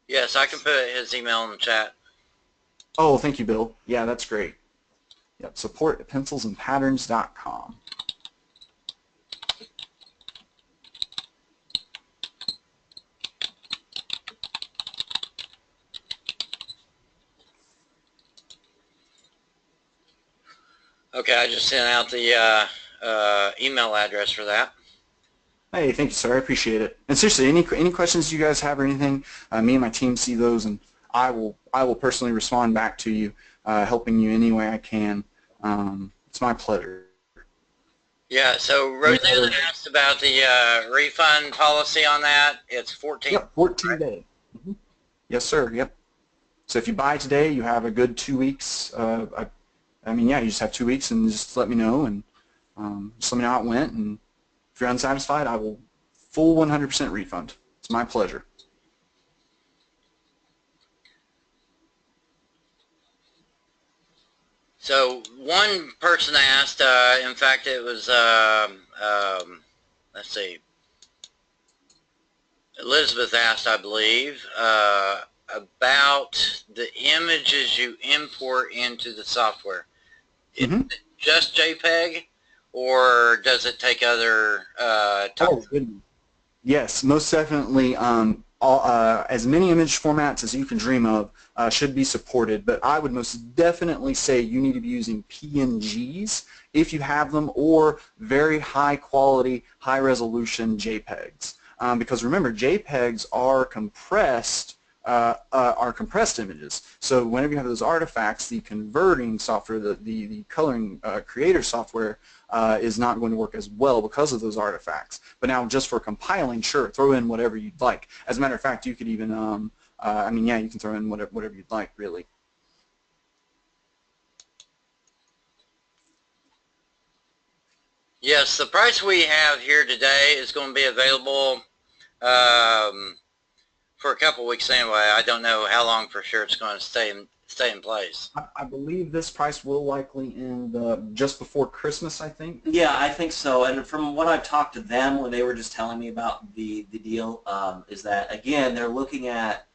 Yes, I can put his email in the chat. Oh, thank you, Bill. Yeah, that's great. Yep, support@pencilsandpatterns.com. Okay, I just sent out the email address for that. Hey, thank you, sir. I appreciate it. And seriously, any questions you guys have or anything, me and my team see those, and I will personally respond back to you, helping you any way I can. It's my pleasure. Yeah, so Roseanne asked about the refund policy on that. It's 14. Yep, 14 days. Mm-hmm. Yes, sir. Yep. So if you buy today, you have a good 2 weeks. I mean, yeah, you just have 2 weeks, and just let me know, and just let me know how it went. And if you're unsatisfied, I will full 100% refund. It's my pleasure. So one person asked, in fact, it was, let's see, Elizabeth asked, I believe, about the images you import into the software. Is it just JPEG, or does it take other types? Oh, goodness. Yes, most definitely. As many image formats as you can dream of should be supported, but I would most definitely say you need to be using PNGs if you have them, or very high quality, high resolution JPEGs. Because remember, JPEGs are compressed images. So whenever you have those artifacts, the converting software, the coloring creator software is not going to work as well because of those artifacts. But now just for compiling, sure, throw in whatever you'd like. As a matter of fact, you could even, I mean, yeah, you can throw in whatever you'd like, really. Yes, the price we have here today is going to be available for a couple weeks anyway. I don't know how long for sure it's going to stay in place. I believe this price will likely end just before Christmas, I think. Yeah, I think so. And from what I've talked to them when they were just telling me about the deal, is that, again, they're looking at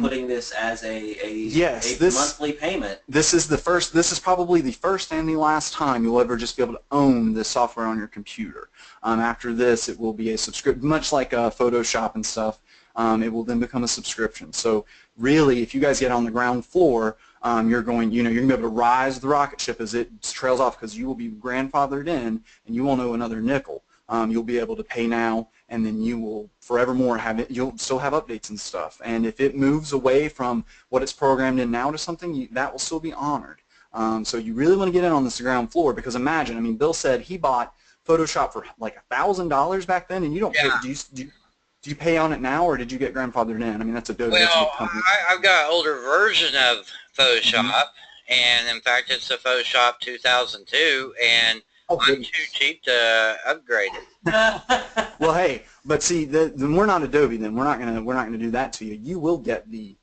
putting this as a Yes, monthly payment. This is probably the first and the last time you'll ever just be able to own this software on your computer. After this, it will be a subscription, much like Photoshop and stuff. It will then become a subscription. So really, if you guys get on the ground floor, you're going to be able to rise the rocket ship as it trails off, because you will be grandfathered in and you won't owe another nickel. You'll be able to pay now, and then you will forevermore have it. You'll still have updates and stuff. And if it moves away from what it's programmed in now to something, that will still be honored. So you really want to get in on this ground floor, because imagine, I mean, Bill said he bought Photoshop for like $1,000 back then, and you don't pay. Do you pay on it now, or did you get grandfathered in? I mean, that's a Adobe. Well, I've got an older version of Photoshop, and in fact, it's a Photoshop 2002, and I'm too cheap to upgrade it. Well, hey, but see, then we're not Adobe. Then we're not gonna do that to you. You will get the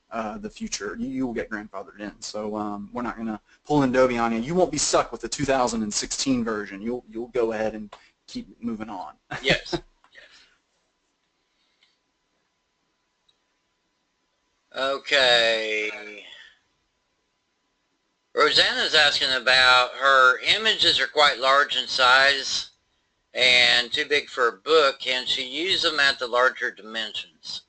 future. You will get grandfathered in. So we're not gonna pull Adobe on you. You won't be stuck with the 2016 version. You'll go ahead and keep moving on. Yes. Okay. Rosanna's asking about her images are quite large in size and too big for a book. Can she use them at the larger dimensions?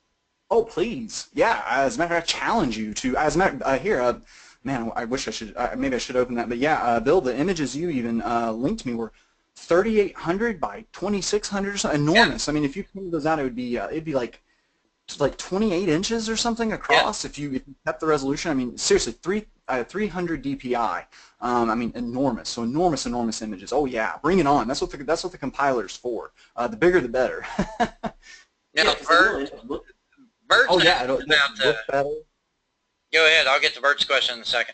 Oh, please. Yeah, as a matter of fact, I challenge you to, as a matter here, man, I wish I should, maybe I should open that, but yeah, Bill, the images you even linked me were 3,800 by 2,600 or something, enormous. Yeah. I mean, if you printed those out, it'd be like 28 inches or something across. Yeah. If you kept the resolution. I mean, seriously, 300 DPI. I mean, enormous. So enormous images. Oh yeah, bring it on. That's what the compiler's for. The bigger, the better. Now, Bert's it'll look better. Go ahead. I'll get to Bert's question in a second.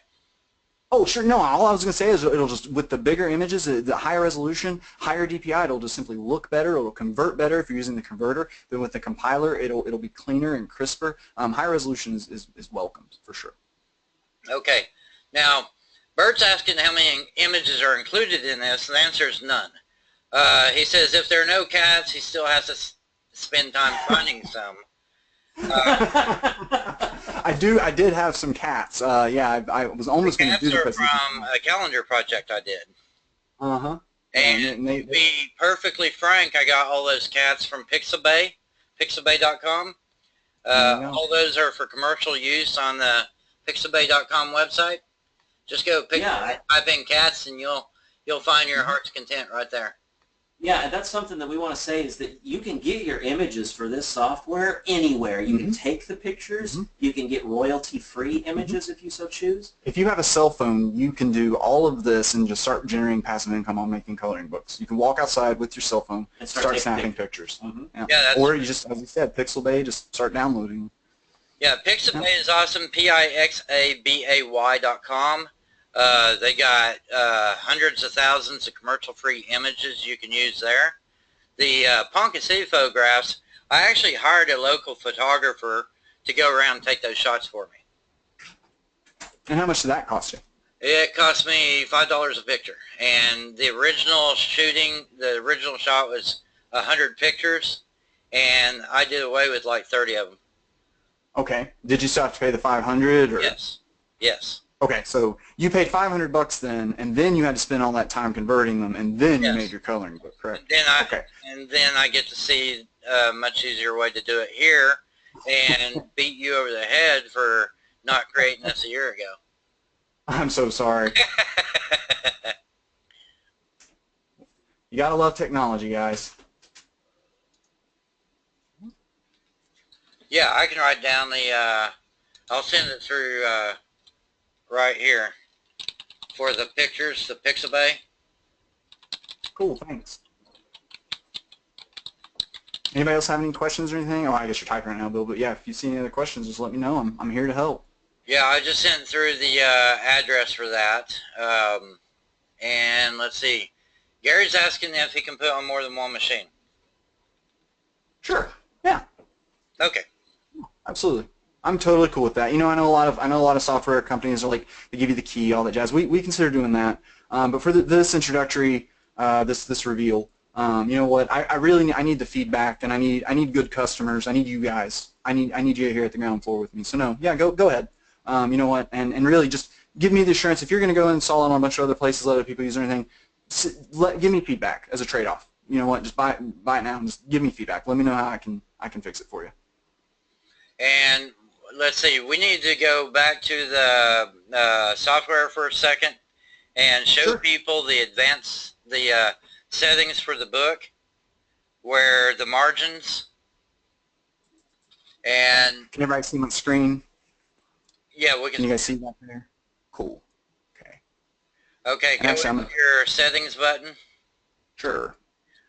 Oh, sure. No, all I was going to say is it'll just, with the bigger images, the higher resolution, higher DPI, it'll just simply look better. It'll convert better if you're using the converter. Then with the compiler, it'll be cleaner and crisper. Higher resolution is welcomed for sure. Okay. Now, Bert's asking how many images are included in this. The answer is none. He says if there are no cats, he still has to spend time finding some. I did have some cats. Yeah, I was almost going to do the cats are from a calendar project I did. And to be perfectly frank, I got all those cats from Pixabay, pixabay.com. All those are for commercial use on the pixabay.com website. Just go type in cats, and you'll find your heart's content right there. Yeah, and that's something that we want to say is that you can get your images for this software anywhere. You can take the pictures. You can get royalty-free images if you so choose. If you have a cell phone, you can do all of this and just start generating passive income on making coloring books. You can walk outside with your cell phone and start snapping pictures. Yeah, or you just, as you said, Pixabay, just start downloading. Yeah, Pixabay is awesome, pixabay.com. They got hundreds of thousands of commercial-free images you can use there. The Ponca City photographs, I actually hired a local photographer to go around and take those shots for me. And how much did that cost you? It cost me $5 a picture. And the original shot was 100 pictures, and I did away with like 30 of them. Okay. Did you still have to pay the $500? Or? Yes. Yes. Okay, so you paid $500 then, and then you had to spend all that time converting them, and then you made your coloring book, correct? And then I get to see a much easier way to do it here, and beat you over the head for not creating this a year ago. I'm so sorry. You gotta love technology, guys. Yeah, I can write down the. I'll send it through. Right here for the pictures, the Pixabay. Cool, thanks. Anybody else have any questions or anything? Oh, I guess you're typing right now, Bill, but yeah, if you see any other questions, just let me know. I'm here to help. Yeah, I just sent through the address for that. And let's see. Gary's asking if he can put on more than one machine. Sure. Yeah. Okay. Absolutely. I'm totally cool with that. You know, I know a lot of software companies are like, they give you the key, all that jazz. We consider doing that. But for this introductory, this reveal, You know what? I really I need the feedback, and I need good customers. I need you guys. I need you here at the ground floor with me. So no, yeah, go ahead. You know what? And really just give me the assurance. If you're going to go and install it on a bunch of other places, let other people use it or anything, give me feedback as a trade-off. You know what? Just buy it now and just give me feedback. Let me know how I can fix it for you. And let's see, we need to go back to the software for a second and show Sure. people the settings for the book, where the margins, and Can everybody see my screen? yeah, we Can can. you guys see that there? Cool. Okay. Okay, And go actually, into your settings button. Sure.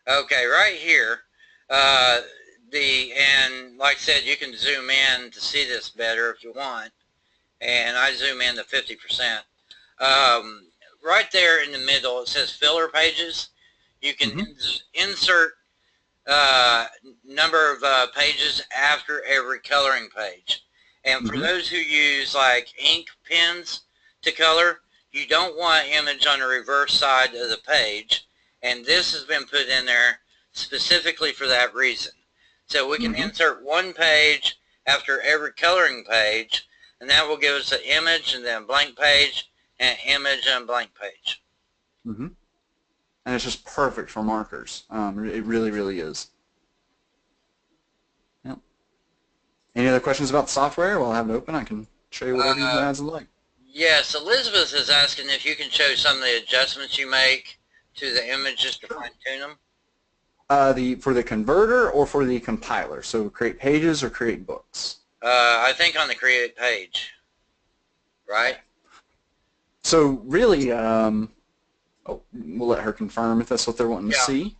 Okay, right here, and like I said, you can zoom in to see this better if you want, and I zoom in to 50%. Right there in the middle, it says filler pages. You can insert number of pages after every coloring page. And for those who use like ink pens to color, you don't want image on the reverse side of the page, and this has been put in there specifically for that reason. So we can insert one page after every coloring page, and that will give us an image and then a blank page and an image and a blank page. And it's just perfect for markers. It really is. Yep. Any other questions about the software? While I have it open, I can show you whatever you guys would like. Yes, Elizabeth is asking if you can show some of the adjustments you make to the images to fine-tune them. For the converter or for the compiler? So create pages or create books? I think on the create page, right? So really, we'll let her confirm if that's what they're wanting to see.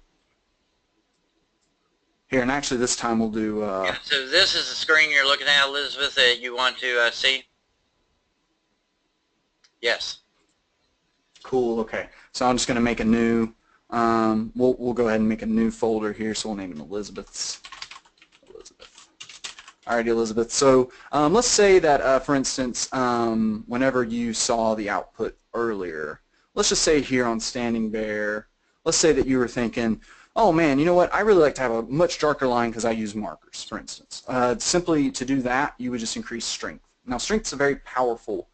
Here, and actually this time we'll do... Yeah, so this is the screen you're looking at, Elizabeth, that you want to see? Yes. Cool, okay. So I'm just going to make a new... we'll go ahead and make a new folder here, so we'll name it Elizabeth. Alrighty, Elizabeth. So let's say that, for instance, whenever you saw the output earlier, let's just say here on Standing Bear, let's say that you were thinking, oh man, you know what, I really like to have a much darker line because I use markers, for instance. Simply to do that, you would just increase strength. Now, strength is a very powerful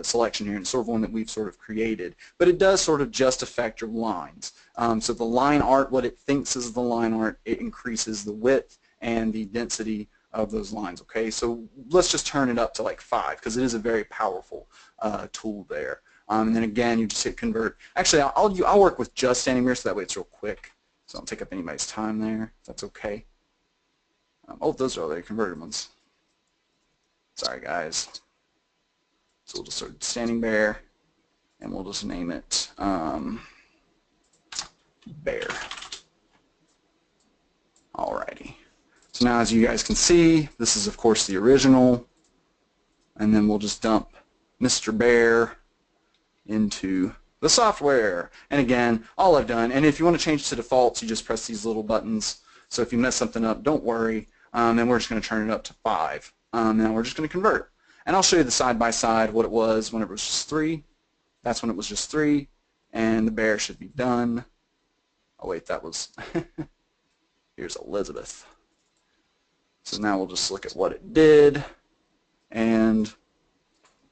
selection here, and it's sort of one that we've sort of created, but it does sort of just affect your lines. So the line art, what it thinks is the line art, it increases the width and the density of those lines, okay? So let's just turn it up to like 5 because it is a very powerful tool there. And then again, you just hit convert. Actually, I'll work with just Standing Bear so that way it's real quick. So I don't take up anybody's time there, if that's okay. Oh, those are all the converted ones. Sorry, guys. So we'll just start Standing Bear, and we'll just name it Bear. Alrighty. So now as you guys can see, this is of course the original, and then we'll just dump Mr. Bear into the software. And again, all I've done, and if you want to change to defaults, you just press these little buttons. So if you mess something up, don't worry. Then we're just going to turn it up to 5. Now we're just going to convert. And I'll show you the side-by-side what it was whenever it was just 3. That's when it was just 3. And the bear should be done. Oh wait, that was... Here's Elizabeth. So now we'll just look at what it did. And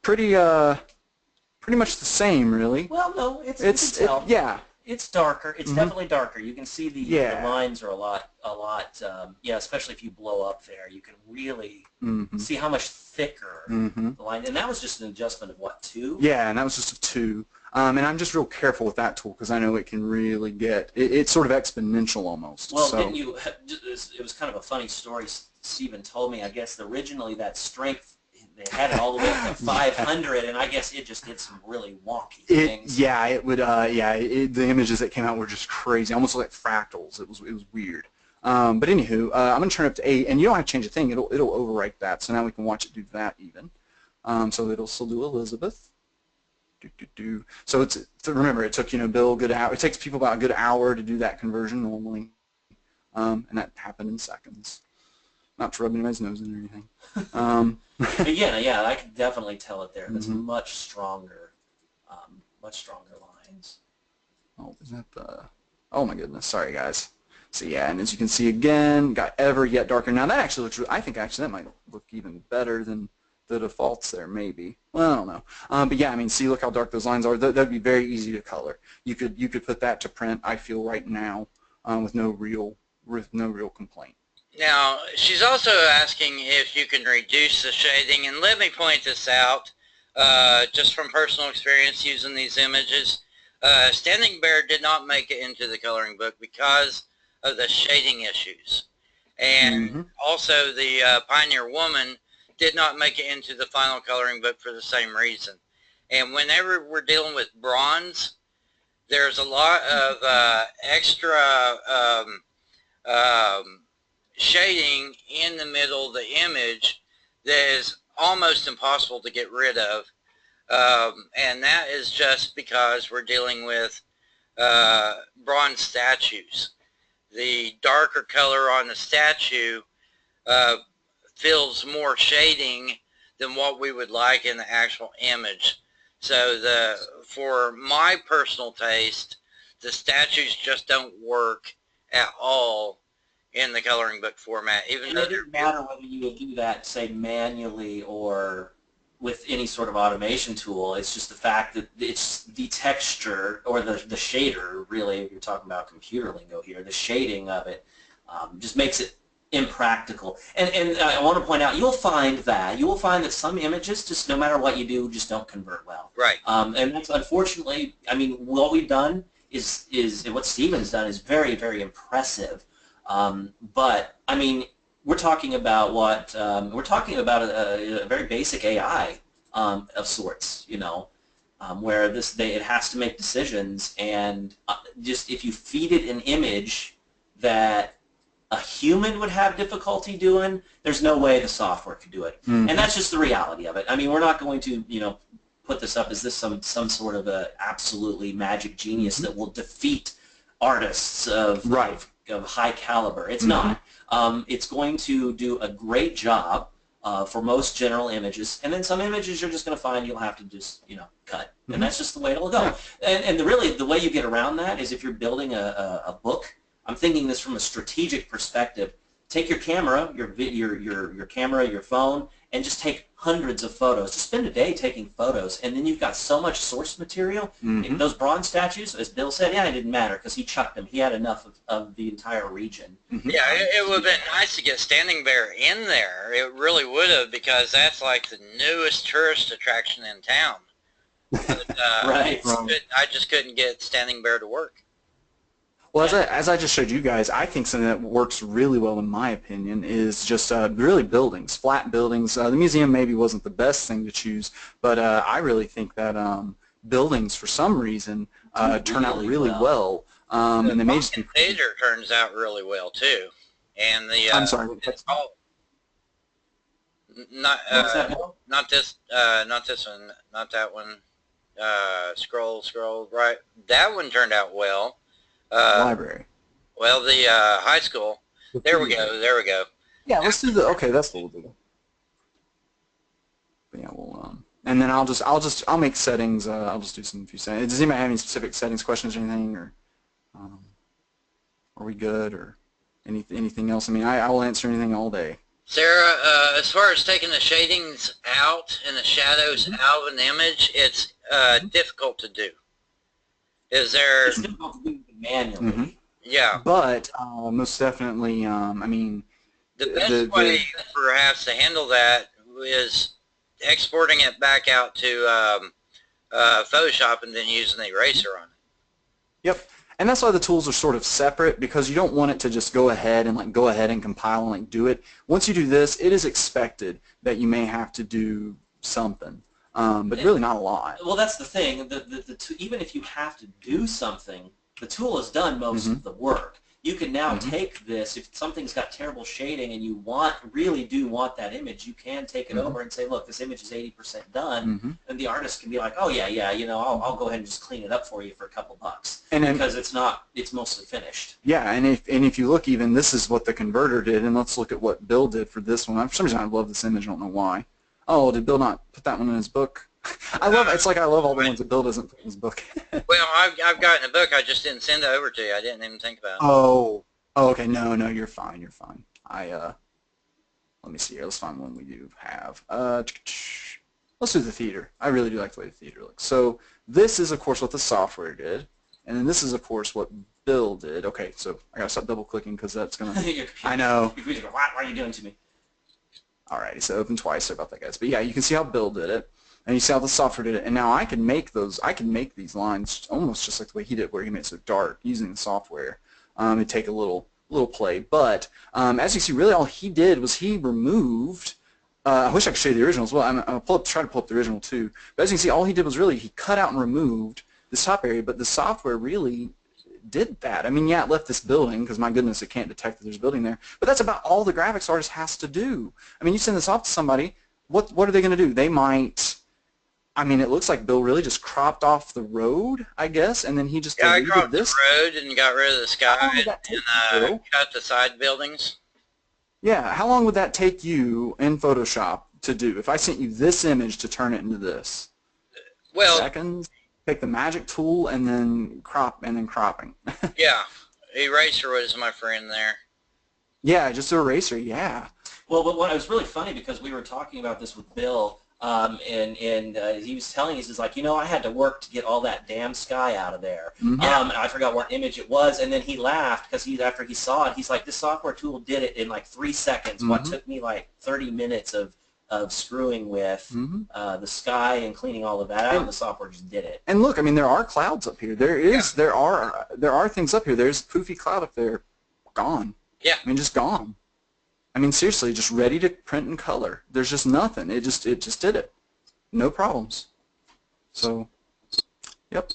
pretty much the same, really. Well, no, you can tell. Yeah. It's darker. It's definitely darker. You can see the lines are a lot. Yeah, especially if you blow up there, you can really see how much thicker the line. And that was just an adjustment of what, 2? Yeah, and that was just a 2. And I'm just real careful with that tool because I know it can really get it's sort of exponential almost. Well, so. didn't you? It was kind of a funny story. Stephen told me. I guess originally that strength. They had it all the way up to 500, and I guess it just did some really wonky things. Yeah, it would. The images that came out were just crazy, almost like fractals. It was weird. But anywho, I'm gonna turn it up to 8, and you don't have to change a thing. It'll overwrite that. So now we can watch it do that even. So it'll still do Elizabeth. So remember, it took Bill a good hour. It takes people about a good hour to do that conversion normally, and that happened in seconds. Not to rub anybody's nose in or anything. Yeah, I can definitely tell it there. That's much stronger lines. Oh, is that the? Oh my goodness, sorry guys. So yeah, and as you can see again, got ever yet darker. Now that actually looks, I think actually that might look even better than the defaults there, maybe. Well, I don't know. But yeah, I mean, see, look how dark those lines are. That'd be very easy to color. You could put that to print, I feel, right now, with no real complaint. Now, she's also asking if you can reduce the shading, and let me point this out, just from personal experience using these images. Standing Bear did not make it into the coloring book because of the shading issues. And also the Pioneer Woman did not make it into the final coloring book for the same reason. And whenever we're dealing with bronze, there's a lot of extra shading in the middle of the image that is almost impossible to get rid of. And that is just because we're dealing with bronze statues. The darker color on the statue fills more shading than what we would like in the actual image. So for my personal taste, the statues just don't work at all in the coloring book format. Even though it doesn't matter whether you would do that, say, manually or with any sort of automation tool. It's just the fact that it's the texture or the shader, really, if you're talking about computer lingo here, the shading of it just makes it impractical. And I want to point out, you will find that some images, just no matter what you do, just don't convert well. Right. And that's unfortunately, I mean, what we've done is what Stephen's done is very, very impressive. But I mean, we're talking about what we're talking about a very basic AI of sorts, you know, where it has to make decisions, and just if you feed it an image that a human would have difficulty doing, there's no way the software could do it. And that's just the reality of it. I mean, we're not going to, you know, put this up as this some sort of a absolutely magic genius that will defeat artists of high caliber. It's not. It's going to do a great job for most general images, and then some images you're just going to find you'll have to just, you know, cut, and that's just the way it'll go. And really, the way you get around that is if you're building a book. I'm thinking this from a strategic perspective. Take your camera, your camera, your phone, and just take hundreds of photos. Just spend a day taking photos, and then you've got so much source material. Those bronze statues, as Bill said, yeah, it didn't matter because he chucked them. He had enough of the entire region. Yeah, it would have been nice to get Standing Bear in there. It really would have, because that's like the newest tourist attraction in town. But, Right. I just couldn't get Standing Bear to work. Well, as I just showed you guys, I think something that works really well, in my opinion, is just really buildings, flat buildings. The museum maybe wasn't the best thing to choose, but I really think that buildings, for some reason, turn out really well. And they may just be... Theater turns out really well, too. And the... I'm sorry. It's called... Not this one, not that one. Scroll, right. That one turned out well. Library. Well, the high school. There we go. Yeah, let's do okay, that's what we'll do. But yeah, we'll and then I'll make settings. I'll just do some few settings. Does anybody have any specific settings questions or anything, or are we good, or anything else? I mean, I will answer anything all day. Sarah, as far as taking the shadings out and the shadows out of an image, it's difficult to do. Is there... It's difficult to do manually. Yeah. But most definitely, I mean... The best way perhaps to handle that is exporting it back out to Photoshop and then using the eraser on it. Yep. And that's why the tools are sort of separate, because you don't want it to just go ahead and compile and do it. Once you do this, it is expected that you may have to do something. But really not a lot. Well, that's the thing. Even if you have to do something, the tool has done most of the work. You can now take this, if something's got terrible shading and you really do want that image, you can take it over and say, look, this image is 80% done, and the artist can be like, oh yeah, you know, I'll go ahead and just clean it up for you for a couple bucks, because it's mostly finished. Yeah, and if you look, even this is what the converter did, and let's look at what Bill did for this one. For some reason, I love this image. I don't know why. Oh, did Bill not put that one in his book? I love it's like I love all the ones that Bill doesn't put in his book. Well, I've gotten a book. I just didn't send it over to you. I didn't even think about it. Oh, okay. No, you're fine. You're fine. Let me see here. Let's find one we do have. Let's do the theater. I really do like the way the theater looks. So this is, of course, what the software did, and then this is, of course, what Bill did. Okay, so I gotta stop double clicking because that's gonna. I know. What are you doing to me? Alrighty, so open twice. Sorry about that, guys. But yeah, you can see how Bill did it, and you see how the software did it. And now I can make those. I can make these lines almost just like the way he did, where he made it so dark using the software. It'd take a little play, but as you see, really all he did was he removed. I wish I could show you the original as well. I'll try to pull up the original too. But as you can see, all he did was really he cut out and removed this top area, but the software really did that. I mean, yeah, it left this building because my goodness, it can't detect that there's a building there. But that's about all the graphics artist has to do. I mean, you send this off to somebody, what are they going to do? They might. I mean, it looks like Bill really just cropped off the road, I guess, and then he just I deleted cropped this. the road and got rid of the sky How long would that take you, Bill? cut the side buildings. Yeah, how long would that take you in Photoshop to do? If I sent you this image to turn it into this? Well, Seconds? Take the magic tool and then cropping. yeah, eraser was my friend there. Yeah, just an eraser, yeah. Well, but what it was really funny because we were talking about this with Bill, and he was telling us, he's like, I had to work to get all that damn sky out of there. Mhm. And I forgot what image it was, and then he laughed because after he saw it, he's like, this software tool did it in like 3 seconds. What Mhm. took me like 30 minutes of screwing with Mhm. the sky and cleaning all of that out, and the software just did it. And look, I mean, there are clouds up here. There are things up here. There's a poofy cloud up there, gone. Yeah. I mean, just gone. I mean, seriously, just ready to print in color. There's just nothing. It just did it. No problems. So, yep.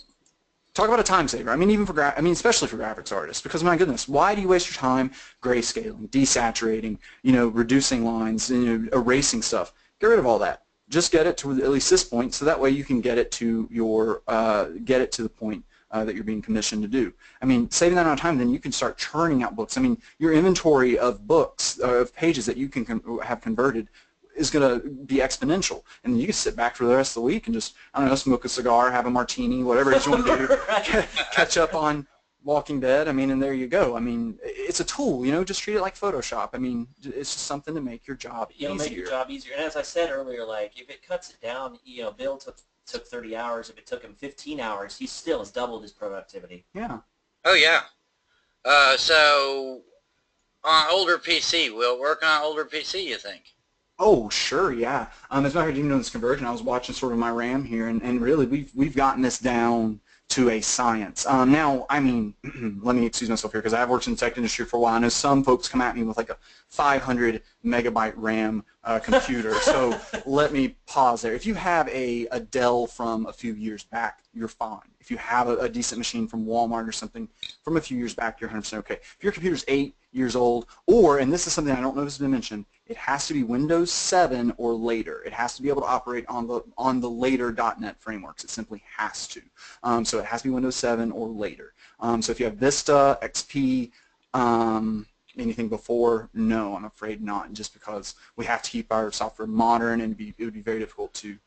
Talk about a time saver. I mean, especially for graphics artists, because my goodness, why do you waste your time grayscaling, desaturating, reducing lines, erasing stuff? Get rid of all that. Just get it to at least this point, so that way you can get it to the point that you're being commissioned to do. I mean, saving that amount of time, then you can start churning out books. I mean, your inventory of books, of pages that you can have converted is going to be exponential. And then you can sit back for the rest of the week and just, I don't know, smoke a cigar, have a martini, whatever it is you want to do, catch up on Walking Dead. I mean, and there you go. I mean, it's a tool, just treat it like Photoshop. I mean, it's just something to make your job easier. Make your job easier. And as I said earlier, like, if it cuts it down, Bill took 30 hours. If it took him 15 hours, he still has doubled his productivity. Yeah. Oh, yeah. So, on older PC, will it work on older PC, you think? Oh, sure, yeah. As a matter of fact, even doing this conversion, I was watching sort of my RAM here, and really, we've gotten this down to a science. Now, I mean, let me excuse myself here because I've worked in the tech industry for a while. I know some folks come at me with like a 500 megabyte RAM computer, so let me pause there. If you have a Dell from a few years back, you're fine. If you have a decent machine from Walmart or something from a few years back, you're 100% okay. If your computer's 8 years old, or, and this is something I don't know if has been mentioned, it has to be Windows 7 or later. It has to be able to operate on the later .NET frameworks. It simply has to. So it has to be Windows 7 or later. So if you have Vista, XP, anything before, no, I'm afraid not, just because we have to keep our software modern, and it would be very difficult to.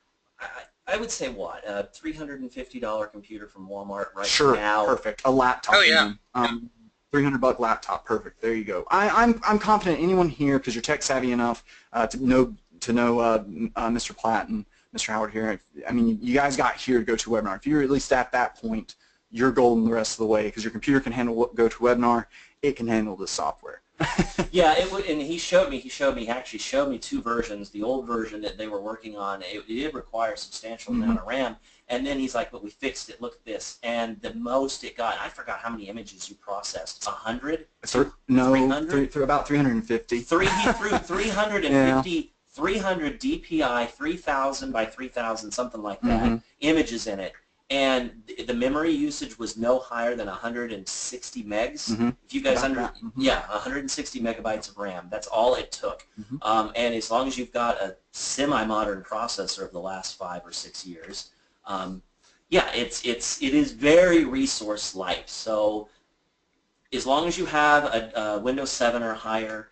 I would say what? A $350 computer from Walmart right sure, now. Sure, perfect. A laptop. Oh, yeah. Even. $300 laptop, perfect. There you go. I'm confident anyone here, because you're tech savvy enough to know Mr. Platt and Mr. Howard here. I mean, you guys got here to GoToWebinar. If you're at least at that point, you're golden the rest of the way, because your computer can handle GoToWebinar. It can handle this software. Yeah, it would, and he actually showed me 2 versions. The old version that they were working on, it did require a substantial amount of RAM. And then he's like, but we fixed it, look at this. And the most it got, I forgot how many images you processed, 100? No, 300? About 350. He threw 350, Yeah. 300 DPI, 3,000 by 3,000, something like that, images in it. And the memory usage was no higher than 160 megs. If you guys 160 megabytes of RAM. That's all it took. And as long as you've got a semi-modern processor of the last 5 or 6 years, yeah, it is very resource light. So as long as you have a Windows 7 or higher,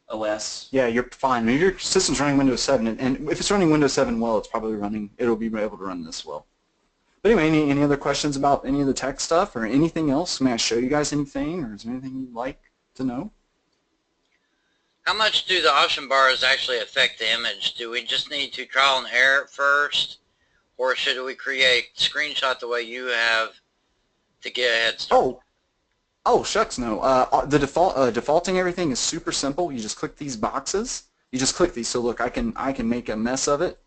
OS. Yeah, you're fine. If your system's running Windows 7, and if it's running Windows 7 well, it's probably running, it'll be able to run this well. But anyway, any other questions about any of the tech stuff or anything else? May I show you guys anything, or is there anything you'd like to know? How much do the option bars actually affect the image? Do we just need to trial and error it first, or should we create screenshot the way you have to get a head start? Oh, shucks, no. The defaulting everything is super simple. You just click these boxes. You just click these. So look, I can make a mess of it,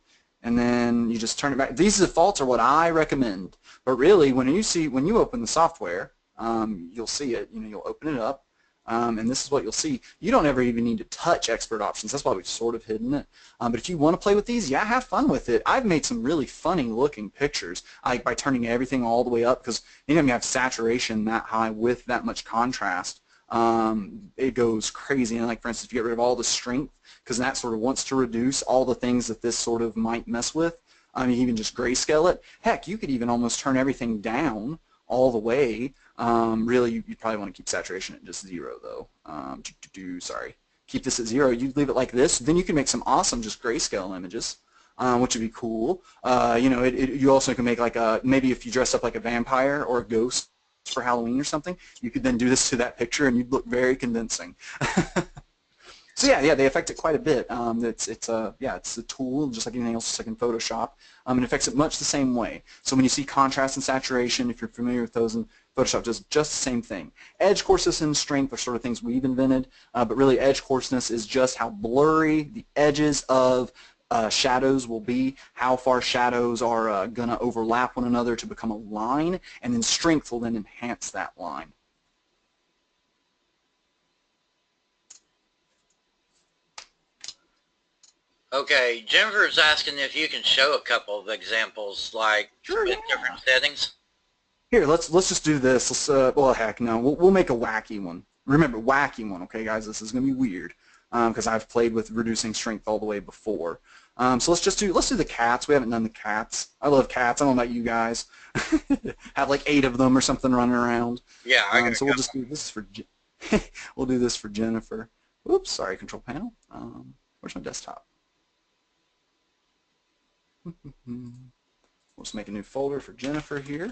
and then you just turn it back. These defaults are what I recommend. But really, when you open the software, you'll see it. You'll open it up. And this is what you'll see. You don't ever even need to touch expert options. That's why we've sort of hidden it. But if you want to play with these, yeah, have fun with it. I've made some really funny looking pictures by turning everything all the way up, because anytime you have saturation that high with that much contrast, it goes crazy. And like, for instance, if you get rid of all the strength, because that sort of wants to reduce all the things that this sort of might mess with, you can even just grayscale it. Heck, you could even almost turn everything down all the way. Really, you probably want to keep saturation at just 0, though. Sorry. Keep this at 0. You leave it like this. Then you can make some awesome just grayscale images, which would be cool. You also can make like maybe if you dress up like a vampire or a ghost for Halloween or something, you could then do this to that picture and you'd look very convincing. So yeah, they affect it quite a bit. It's a tool just like anything else, just like in Photoshop. It affects it much the same way. So when you see contrast and saturation, if you're familiar with those in Photoshop, just the same thing. Edge coarseness and strength are sort of things we've invented, but really edge coarseness is just how blurry the edges of shadows will be, how far shadows are going to overlap one another to become a line, and then strength will then enhance that line. Okay, Jennifer's asking if you can show a couple of examples, like Sure, with yeah. different settings. Here, let's just do this. Well, heck, no, we'll make a wacky one. Remember, wacky one, okay, guys? This is going to be weird because I've played with reducing strength all the way before. So let's do the cats. We haven't done the cats. I love cats. I don't know about you guys. Have like 8 of them or something running around. Yeah, I got So we'll just do this for. We'll do this for Jennifer. Oops, sorry, control panel. Where's my desktop? We'll just make a new folder for Jennifer here.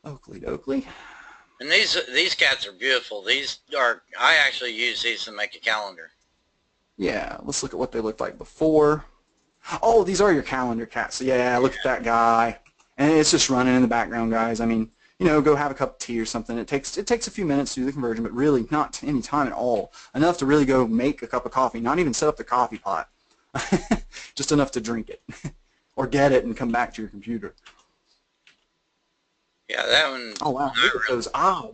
Oakley dokley. And these cats are beautiful. I actually use these to make a calendar. Yeah, let's look at what they looked like before. Oh, these are your calendar cats. So yeah, look at that guy. And it's just running in the background, guys. I mean, go have a cup of tea or something. It takes a few minutes to do the conversion, but really not any time at all. Enough to really go make a cup of coffee, not even set up the coffee pot. Just enough to drink it or get it and come back to your computer. Yeah, that one. Oh wow, look at those eyes.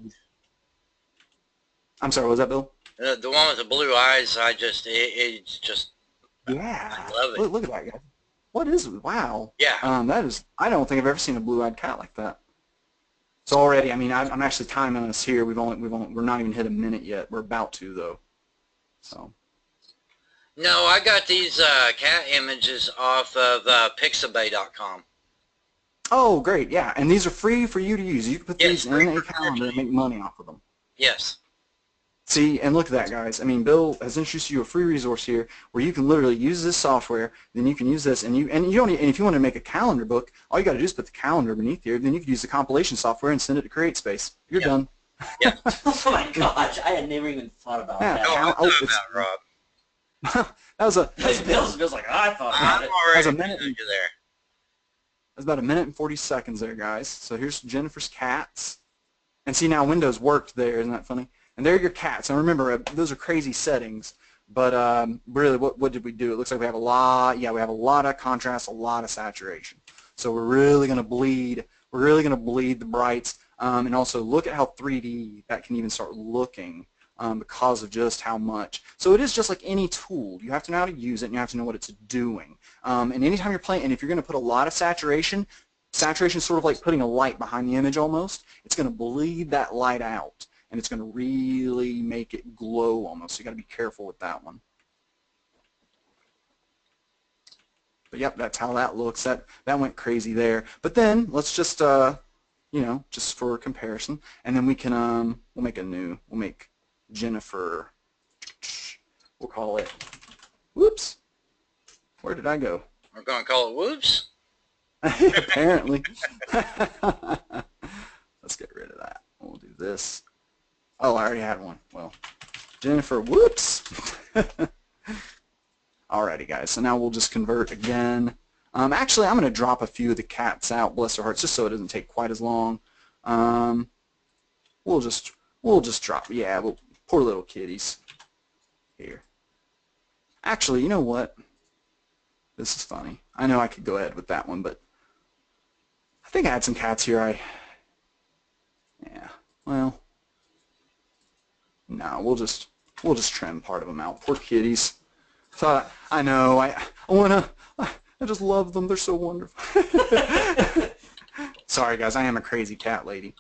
I'm sorry, what was that, Bill? The one with the blue eyes, it's just. Yeah. I love it. Look at that guy. What is it? Wow. Yeah. That is. I don't think I've ever seen a blue-eyed cat like that. So already, I mean, I'm actually timing us here. We're not even hit a minute yet. We're about to though. So. No, I got these cat images off of Pixabay.com. Oh, great, yeah. And these are free for you to use. You can put these in a calendar and make money off of them. Yes. See, and look at that, guys. I mean, Bill has introduced you a free resource here where you can literally use this software, then you can use this, and if you want to make a calendar book, all you got to do is put the calendar beneath here, then you can use the compilation software and send it to CreateSpace. You're done. Yeah. Oh my gosh, I had never even thought about Yeah. that. No, I'm talking about Rob. That was Bill's like, I thought about I'm it. already a minute. you there. That's about 1 minute and 40 seconds there, guys. So here's Jennifer's cats. And see, now Windows worked there. Isn't that funny? And there are your cats. And remember, those are crazy settings. But really, what did we do? It looks like we have a lot. Yeah, we have a lot of contrast, a lot of saturation. So we're really going to bleed. We're really going to bleed the brights. And also look at how 3D that can even start looking because of just how much. So it is just like any tool. You have to know how to use it, and you have to know what it's doing. And anytime you're playing, and if you're going to put a lot of saturation, saturation is sort of like putting a light behind the image almost. It's going to bleed that light out, and it's going to really make it glow almost. So you got to be careful with that one. But yep, that's how that looks. That went crazy there. But then let's just just for comparison, and then we can we'll make Jennifer We'll call it, whoops, where did I go? We're going to call it Whoops. Apparently. Let's get rid of that. We'll do this. Oh, I already had one. Well, Jennifer, whoops. Alrighty, guys. So now we'll just convert again. Actually, I'm going to drop a few of the cats out, bless their hearts, just so it doesn't take quite as long. We'll just drop. Yeah, poor little kitties. Here. Actually, you know what? This is funny. I know I could go ahead with that one, but I think I had some cats here. Yeah. Well, no, we'll just trim part of them out. Poor kitties. Thought I know. I just love them. They're so wonderful. Sorry, guys. I am a crazy cat lady.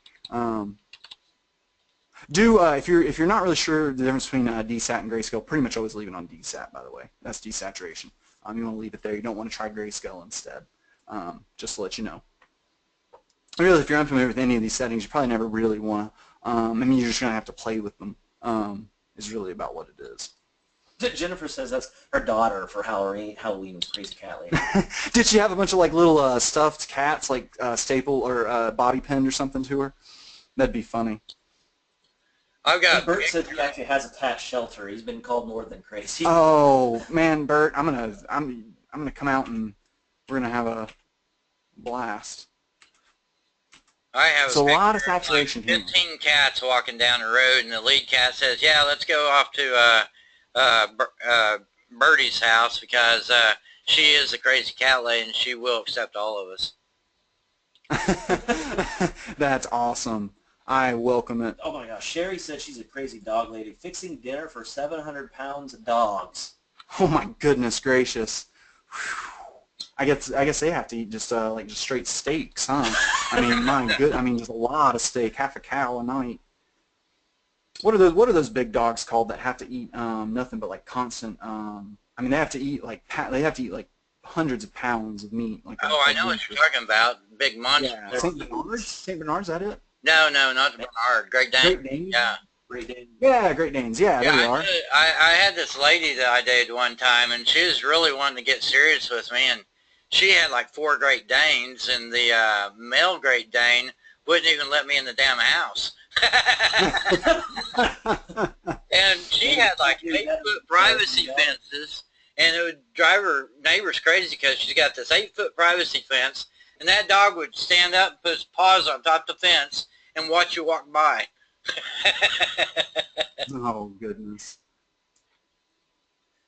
If you're not really sure the difference between DSAT and grayscale, pretty much always leave it on DSAT. By the way, that's desaturation. You want to leave it there. You don't want to try grayscale instead. Just to let you know. Really, if you're unfamiliar with any of these settings, you probably never really want to. I mean, you're just going to have to play with them. Is really about what it is. Jennifer says that's her daughter for Halloween was Crazy Cat Lady. Did she have a bunch of like little stuffed cats, like staple or bobby pinned or something to her? That'd be funny. I've got. Bert said he actually has a cat shelter. He's been called more than crazy. Oh man, Bert, I'm gonna come out and we're gonna have a blast. I have so a lot of saturation like 15 cats walking down the road, and the lead cat says, "Yeah, let's go off to Birdie's house because she is a crazy cat lady and she will accept all of us." That's awesome. I welcome it. Oh my gosh, Sherry said she's a crazy dog lady fixing dinner for 700 pounds of dogs. Oh my goodness gracious. Whew. I guess they have to eat just straight steaks, huh? I mean, just a lot of steak, half a cow a night. What are those big dogs called that have to eat nothing but like constant? I mean, they have to eat like hundreds of pounds of meat. Like I know what you're talking about. Big monster. Yeah. St. Bernard's? St. Bernard's, is that it? No, not the Bernard. Great Dane. Great Dane? Yeah. Great Dane. Yeah, Great Danes. Yeah, there they are. I had this lady that I dated one time, and she was really wanting to get serious with me, and she had like 4 Great Danes, and the male Great Dane wouldn't even let me in the damn house. And she had like 8-foot privacy fences, and it would drive her neighbors crazy because she's got this 8-foot privacy fence, and that dog would stand up and put his paws on top of the fence and watch you walk by. Oh, goodness.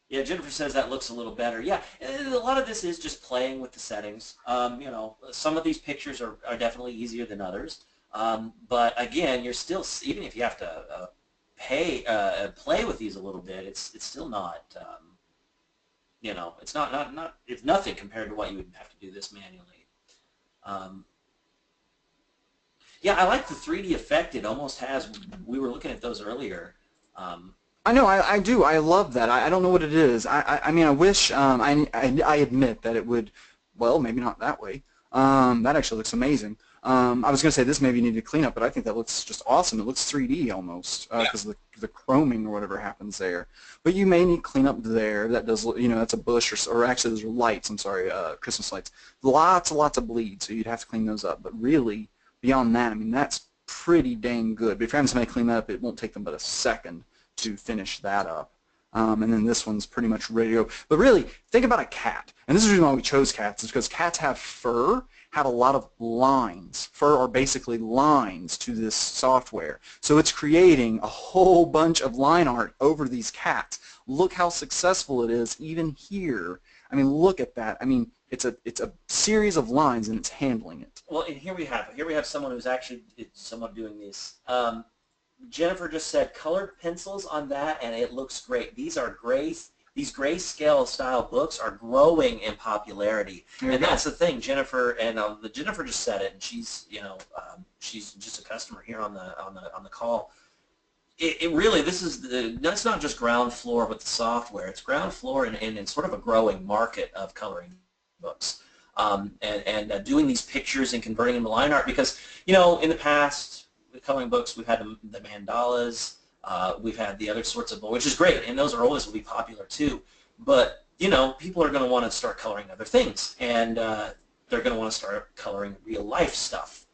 Yeah, Jennifer says that looks a little better. Yeah, a lot of this is just playing with the settings. You know, some of these pictures are definitely easier than others. But again, you're still, even if you have to play with these a little bit, it's still not, you know, it's it's nothing compared to what you would have to do this manually. Yeah, I like the 3D effect it almost has. We were looking at those earlier. I know, I do. I love that. I don't know what it is. I mean, I wish, I admit that it would, well, maybe not that way. That actually looks amazing. I was going to say this maybe you need to clean up, but I think that looks just awesome. It looks 3D almost because of the chroming or whatever happens there. But you may need cleanup there. That does, you know, that's a bush or actually those are lights. I'm sorry, Christmas lights. Lots of bleed, so you'd have to clean those up. But really, beyond that, I mean, that's pretty dang good. But if you're having somebody clean that up, it won't take them but a second to finish that up. And then this one's pretty much ready to go. But really, think about a cat. And this is the reason why we chose cats, is because cats have fur, have a lot of lines. Fur are basically lines to this software. So it's creating a whole bunch of line art over these cats. Look how successful it is even here. I mean, look at that. I mean, it's a series of lines and it's handling it. Well, and here we have someone who's actually doing these. Jennifer just said colored pencils on that, and it looks great. These grayscale style books are growing in popularity, and that's the thing. Jennifer and Jennifer just said it, and she's she's just a customer here on the call. It really, that's not just ground floor with the software. It's ground floor in sort of a growing market of coloring books, and doing these pictures and converting them to line art, because in the past, with coloring books, we've had the mandalas, We've had the other sorts of books, which is great, and those are always will be popular too. But you know, people are going to want to start coloring other things, and they're going to want to start coloring real life stuff.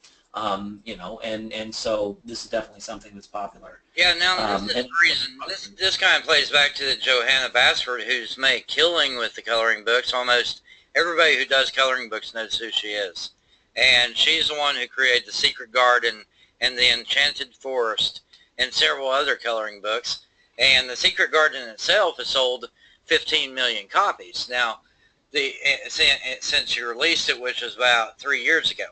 You know, and so this is definitely something that's popular. Yeah, now this is the reason. This kind of plays back to the Johanna Basford, who's made killing with the coloring books. Almost everybody who does coloring books knows who she is, and she's the one who created the Secret Garden and the Enchanted Forest and several other coloring books. And the Secret Garden itself has sold 15 million copies. Now, since she released it, which was about 3 years ago.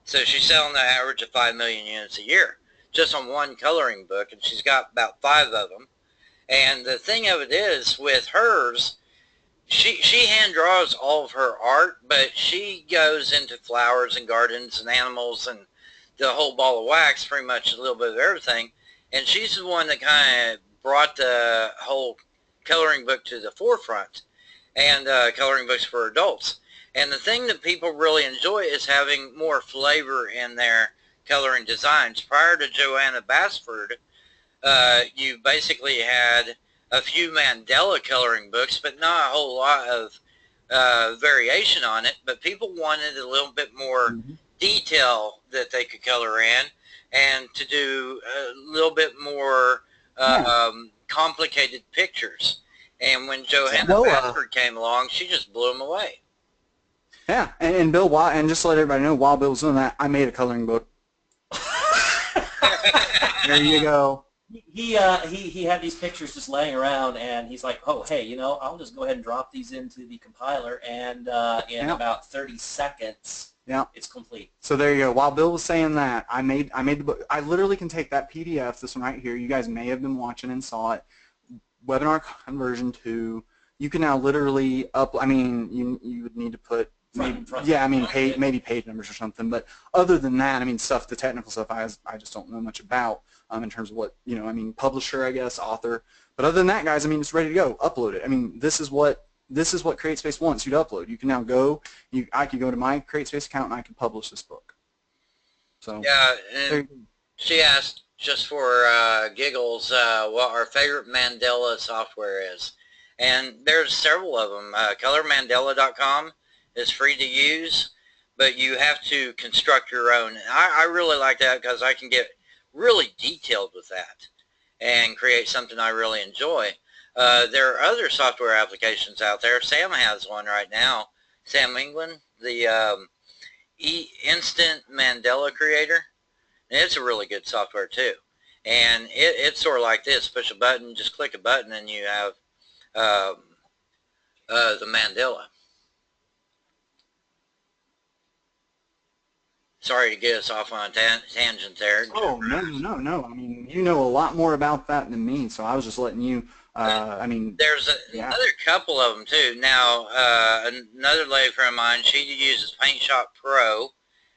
So she's selling an average of 5 million units a year just on one coloring book, and she's got about 5 of them. And the thing of it is, with hers, she hand draws all of her art, but she goes into flowers and gardens and animals and the whole ball of wax, pretty much a little bit of everything. And she's the one that kind of brought the whole coloring book to the forefront, and coloring books for adults. And the thing that people really enjoy is having more flavor in their coloring designs. Prior to Johanna Basford, you basically had a few Mandela coloring books, but not a whole lot of variation on it. But people wanted a little bit more detail that they could color in, and to do a little bit more complicated pictures. And when Johanna Basford came along, she just blew them away. Yeah, and Bill, and just to let everybody know, while Bill was doing that, I made a coloring book. There you go. He had these pictures just laying around, and he's like, oh, hey, you know, I'll just go ahead and drop these into the compiler, and in about 30 seconds, it's complete. So there you go. While Bill was saying that, I made the book. I literally can take that PDF, this one right here. You guys may have been watching and saw it. Webinar conversion to. You can now literally I mean, you would need to put. Maybe page numbers or something, but other than that, I mean, the technical stuff, I just don't know much about in terms of what, you know, I mean, publisher, I guess, author, but other than that, guys, I mean, it's ready to go. Upload it. I mean, this is what CreateSpace wants you to upload. You can now go. I could go to my CreateSpace account and I can publish this book. So yeah, and she asked just for giggles what our favorite Mandela software is, and there's several of them. ColorMandela.com is free to use, but you have to construct your own. And I really like that because I can get really detailed with that and create something I really enjoy. There are other software applications out there. Sam has one right now. Sam England, the Instant Mandela Creator. And it's a really good software too. And it's sort of like this. Push a button, just click a button, and you have the Mandela. Sorry to get us off on a tangent there. Oh, no. I mean, you know a lot more about that than me, so I was just letting you, I mean... There's another couple of them, too. Now, another lady friend of mine, she uses Paint Shop Pro,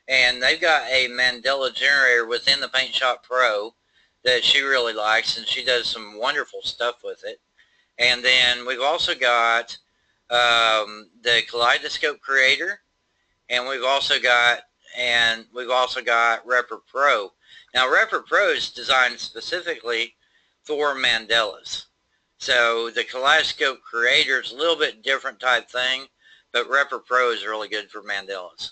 and they've got a Mandela generator within the Paint Shop Pro that she really likes, and she does some wonderful stuff with it. And then we've also got the Kaleidoscope Creator, and we've also got Repr Pro. Now, Repr Pro is designed specifically for mandalas. So the Kaleidoscope Creator is a little bit different type thing, but Repr Pro is really good for mandalas.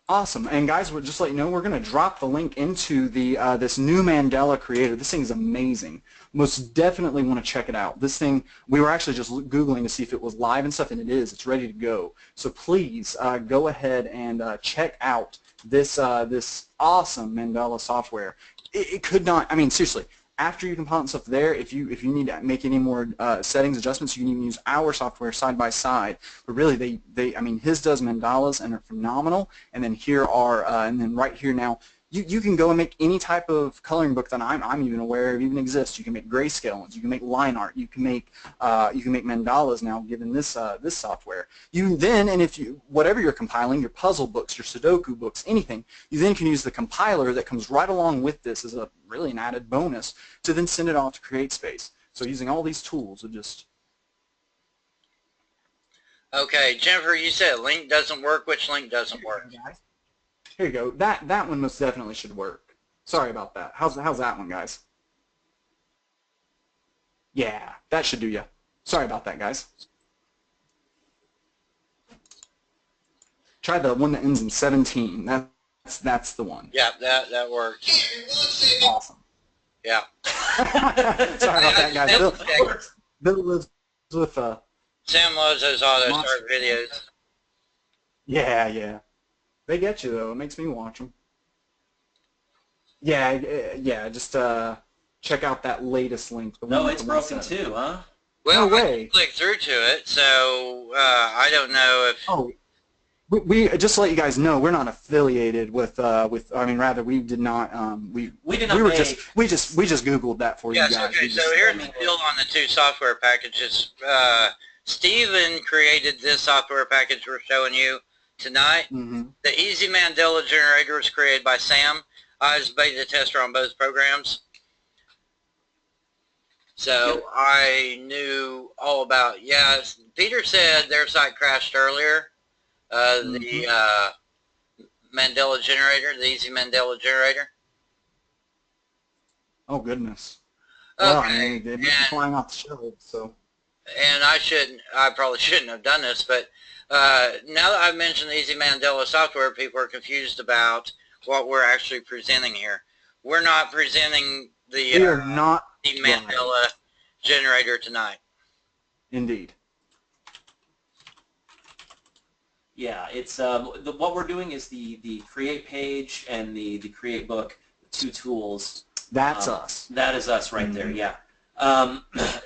Awesome. And guys, we'll just let you know, we're going to drop the link into the this new Mandela Creator. This thing is amazing. Most definitely want to check it out. This thing, we were actually just Googling to see if it was live and stuff, and it is. It's ready to go. So please go ahead and check out this this awesome Mandela software. It could not, I mean, seriously, after you compile and stuff there, if you need to make any more settings, adjustments, you can even use our software side by side. But really, I mean, his does mandalas and are phenomenal. And then here are, and then right here now, you can go and make any type of coloring book that I'm even aware of even exists. You can make grayscale ones. You can make line art. You can make mandalas now given this this software. You then, and if you whatever you're compiling, your puzzle books, your Sudoku books, anything, you then can use the compiler that comes right along with this as a really an added bonus to then send it off to CreateSpace. So using all these tools would just. Okay, Jennifer, you said link doesn't work. Which link doesn't work? Here you go. That one most definitely should work. Sorry about that. How's that one, guys? Yeah, that should do ya. Sorry about that, guys. Try the one that ends in 17. That's the one. Yeah, that works. Awesome. Yeah. Sorry about that, guys. Bill lives with Sam loves those auto Monster. start videos. Yeah. They get you though. It makes me watch them. Yeah. Just check out that latest link. The No, one it's with the broken 17. too, huh? Well, No I way. didn't click through to it, so I don't know if. Oh, we just to let you guys know, we're not affiliated with. I mean, rather, we did not. We did not we were make- we just Googled that for Yes, you guys. okay, We so just- here's the deal on the two software packages. Steven created this software package we're showing you tonight. Mhm. The Easy Mandela generator was created by Sam. I was beta tester on both programs. So I knew all about, Peter said their site crashed earlier. The Mandela generator, the Easy Mandela generator. Oh goodness. Well, I Okay, mean, they'd be flying off the shelves, so. and I probably shouldn't have done this, but now that I've mentioned the Easy Mandela software, people are confused about what we're actually presenting here. We're not presenting We the are not Mandela generator tonight. indeed. Yeah, it's what we're doing is the create page and the create book, the two tools. That's us. That is us right there. Yeah.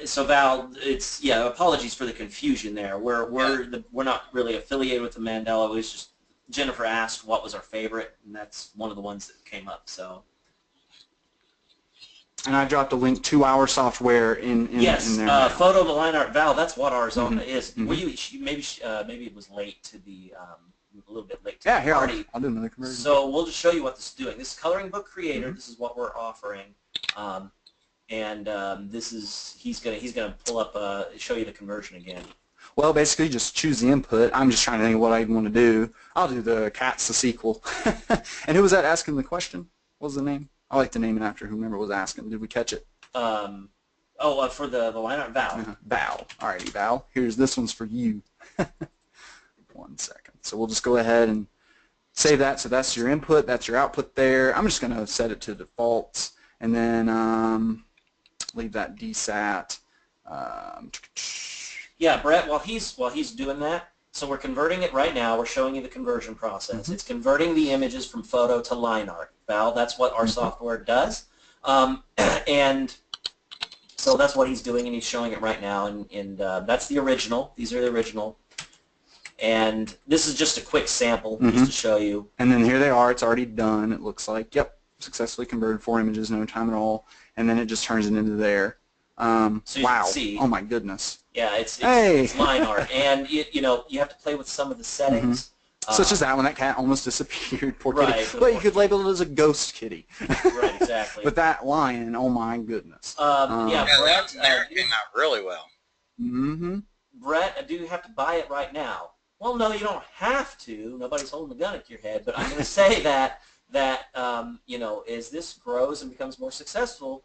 So Val, it's apologies for the confusion there. We're not really affiliated with the Mandela. It was just Jennifer asked what was our favorite, and that's one of the ones that came up. So. And I dropped a link to our software in Yes, there. now. photo to line art. Val, that's what ours is. Mhm. Were you maybe it was late to the a little bit late to Yeah, the here, party. I'll do another conversion. So we'll just show you what this is doing. This is Coloring Book Creator. This is what we're offering, this is he's gonna pull up show you the conversion again. Well, basically, just choose the input. I'm just trying to think of what I want to do. I'll do the Cats the sequel. And who was that asking the question? What was the name? I like to name it after whomever was asking. Did we catch it? For the line art, Val. Val. Alrighty, Val. Here's this one's for you. 1 second. So we'll just go ahead and save that. So that's your input. That's your output there. I'm just going to set it to defaults, and then leave that DSAT. Yeah, Brett. While he's doing that, so we're converting it right now. We're showing you the conversion process. It's converting the images from photo to line art. Val, that's what our software does, and so that's what he's doing, and he's showing it right now. And that's the original. These are the original, and this is just a quick sample just to show you. And then here they are. It's already done. It looks like, yep, successfully converted 4 images, no time at all. And then it just turns it into there. So you wow. can see. Oh my goodness. Yeah, it's line art, and you have to play with some of the settings. Such as that one, that cat almost disappeared, poor Right, kitty. But you could label it as a ghost kitty. Right, exactly. But that lion, oh my goodness. Yeah, Brett. There came out really well. Brett, do you have to buy it right now? Well, no, you don't have to. Nobody's holding the gun at your head. But I'm going to say that as this grows and becomes more successful,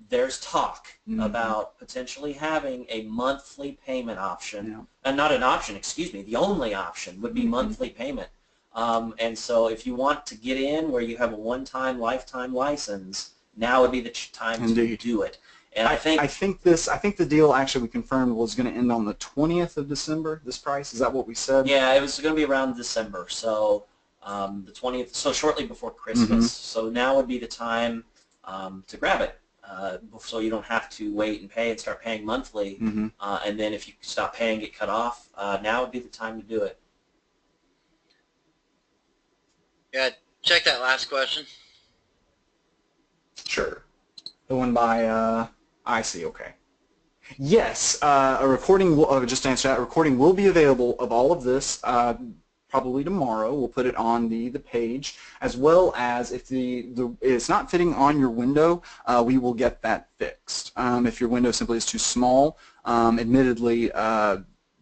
there's talk about potentially having a monthly payment option. And not an option, excuse me. The only option would be monthly payment. And so if you want to get in where you have a one-time, lifetime license, now would be the time to do it. And I think the deal actually we confirmed was going to end on the 20th of December. This price, is that what we said? Yeah, it was going to be around December. So the 20th, so shortly before Christmas. So now would be the time to grab it, so you don't have to wait and pay and start paying monthly. And then if you stop paying, get cut off. Now would be the time to do it. Yeah, check that last question. Sure. The one by, I see, okay. Yes, a recording, just to answer that, a recording will be available of all of this probably tomorrow. We'll put it on the page, as well as if it's not fitting on your window, we will get that fixed. If your window simply is too small, admittedly,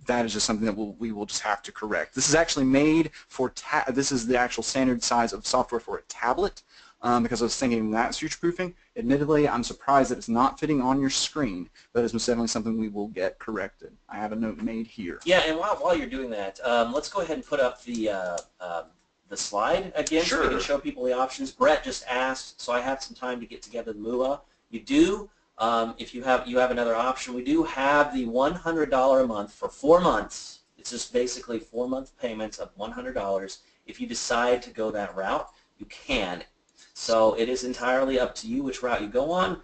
that is just something that we will just have to correct. This is actually made for, this is the actual standard size of software for a tablet. because I was thinking that's future-proofing. Admittedly, I'm surprised that it's not fitting on your screen, but it's most definitely something we will get corrected. I have a note made here. Yeah, and while you're doing that, let's go ahead and put up the slide again so we can show people the options. Brett just asked, so I have some time to get together the MUA. You do, if you have another option, we do have the $100 a month for 4 months. It's just basically 4-month payments of $100. If you decide to go that route, you can. So it is entirely up to you which route you go on,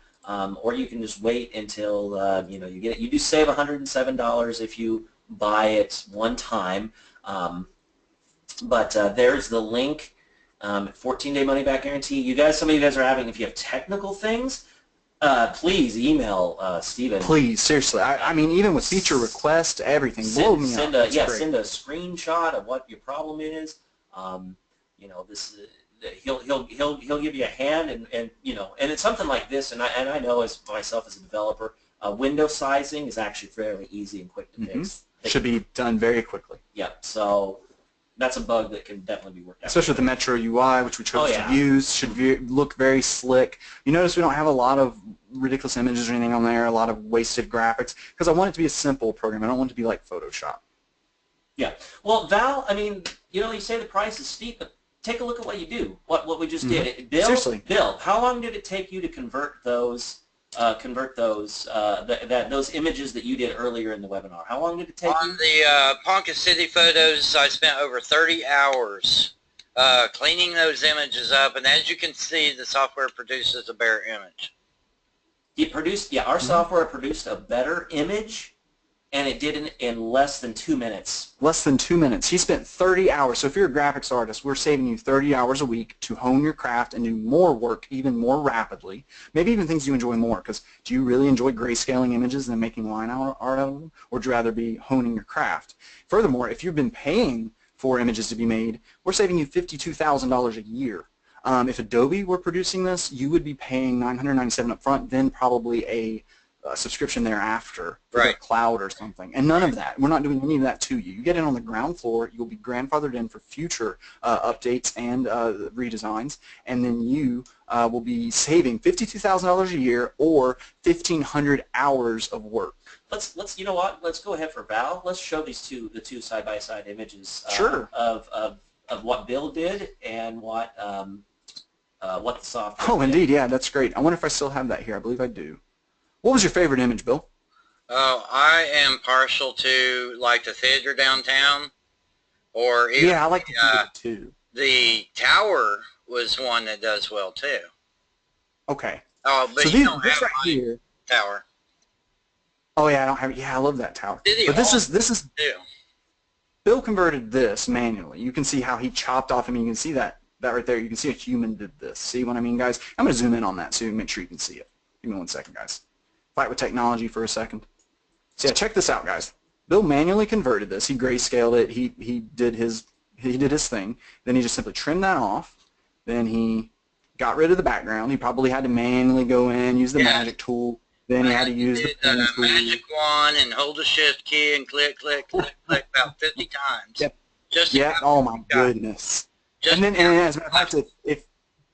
or you can just wait until you know, you get it. You do save $107 if you buy it one time. But there's the link, 14-day money-back guarantee. You guys, some of you guys are having, if you have technical things, please email Steven. Please, seriously. I mean, even with feature requests, everything, blow me up. Send a screenshot of what your problem is. You know, this he'll give you a hand, and you know, and it's something like this. And I know as myself as a developer, window sizing is actually fairly easy and quick to fix. Should be done very quickly. Yep. So that's a bug that can definitely be worked out. Especially with the Metro UI, which we chose to use, should look very slick. You notice we don't have a lot of ridiculous images or anything on there, a lot of wasted graphics, because I want it to be a simple program. I don't want it to be like Photoshop. Yeah. Well, Val, I mean, you know, you say the price is steep, but take a look at what you do. What we just did. Bill, Seriously. Bill, how long did it take you to convert those those images that you did earlier in the webinar? How long did it take you? On the Ponca City photos, I spent over 30 hours cleaning those images up, and as you can see, the software produces a better image. It produced, our software produced a better image, and it did it in less than 2 minutes. Less than 2 minutes. He spent 30 hours. So if you're a graphics artist, we're saving you 30 hours a week to hone your craft and do more work even more rapidly. Maybe even things you enjoy more, because do you really enjoy grayscaling images and making line art out of them, or would you rather be honing your craft? Furthermore, if you've been paying for images to be made, we're saving you $52,000 a year. If Adobe were producing this, you would be paying $997 up front, then probably a subscription thereafter for the cloud or something. And none of that. We're not doing any of that to you. You get in on the ground floor. You'll be grandfathered in for future updates and redesigns, and then you will be saving $52,000 a year or 1,500 hours of work. Let's you know what? Let's go ahead for Val. Let's show the two side-by-side images of what Bill did and what the software Oh, did. indeed. Yeah, that's great. I wonder if I still have that here. I believe I do. What was your favorite image, Bill? Oh, I am partial to like the theater downtown, or even I like the theater too. The tower was one that does well too. Okay. Oh, but so you don't this have right my here. tower. Oh yeah, I don't have. Yeah, I love that tower. But this is too. Bill converted this manually. You can see how he chopped off. I mean, you can see that right there. You can see a human did this. See what I mean, guys? I'm going to zoom in on that so you make sure you can see it. Give me 1 second, guys. Fight with technology for a second. So yeah, check this out, guys. Bill manually converted this. He grayscaled it. He did his thing. Then he just simply trimmed that off. Then he got rid of the background. He probably had to manually go in, use the magic tool. Then he had to use the pen tool. Magic wand and hold the shift key and click, click, click, click about 50 times. Yep. Just Oh my goodness. And as a matter of fact,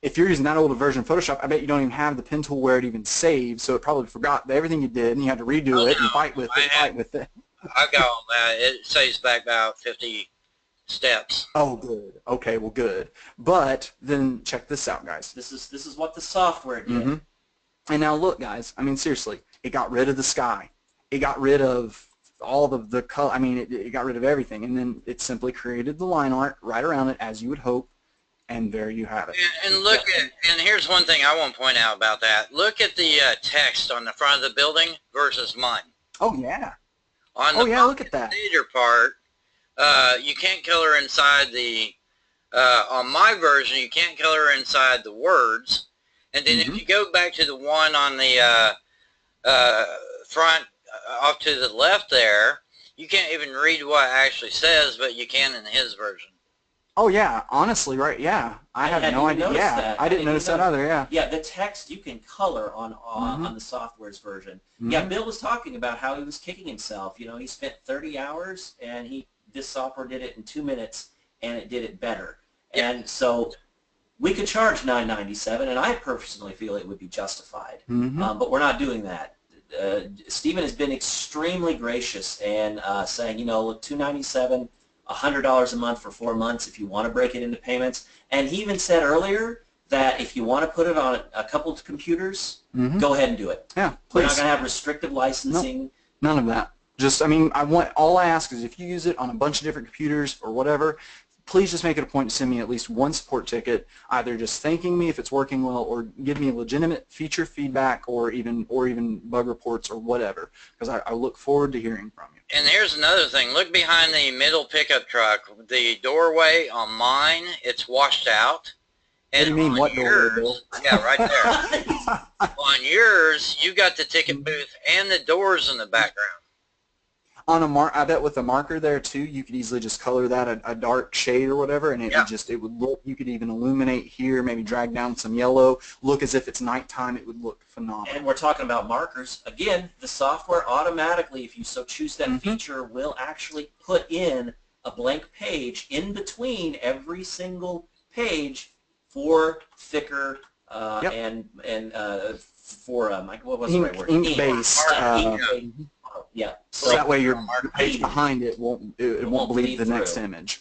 if you're using that older version of Photoshop, I bet you don't even have the pen tool where it even saved, so it probably forgot everything you did, and you had to redo it and fight with it. I've got all that. It saves back about 50 steps. Oh, good. Okay, well, good. But then check this out, guys. This is what the software did. And now look, guys. I mean, seriously, it got rid of the sky. It got rid of all the color. I mean, it got rid of everything, and then it simply created the line art right around it, as you would hope. And there you have it. And look at, and here's one thing I want to point out about that. Look at the text on the front of the building versus mine. Oh yeah. On the look at that. theater part, you can't color inside the. On my version, you can't color inside the words. And then if you go back to the one on the front, off to the left there, you can't even read what it actually says, but you can in his version. Oh yeah, honestly, right? Yeah, I have no idea. Yeah, I didn't notice that either. Yeah. Yeah, the text you can color on the software's version. Yeah, Bill was talking about how he was kicking himself. You know, he spent 30 hours, and this software did it in 2 minutes, and it did it better. And so, we could charge $9.97, and I personally feel it would be justified. But we're not doing that. Stephen has been extremely gracious and saying, you know, look, $297, $100 a month for 4 months if you want to break it into payments. And he even said earlier that if you want to put it on a couple of computers, go ahead and do it. Yeah, We're not please. going to have restrictive licensing. Nope. None of that. Just, I mean, all I ask is if you use it on a bunch of different computers or whatever, please just make it a point to send me at least one support ticket, either just thanking me if it's working well, or give me legitimate feature feedback, or even bug reports or whatever, because I look forward to hearing from you. And here's another thing. Look behind the middle pickup truck. The doorway on mine, it's washed out. What do you mean, on what doorway, Bill? Yeah, right there. On yours, you got the ticket booth and the doors in the background. On I bet with a marker there too, you could easily just color that a dark shade or whatever, and it would look. You could even illuminate here, maybe drag down some yellow, look as if it's nighttime. It would look phenomenal. And we're talking about markers. Again, the software automatically, if you so choose that feature, will actually put in a blank page in between every single page for thicker and for what was the right word? Ink-based. Yeah. So that way your page behind it won't bleed the next image.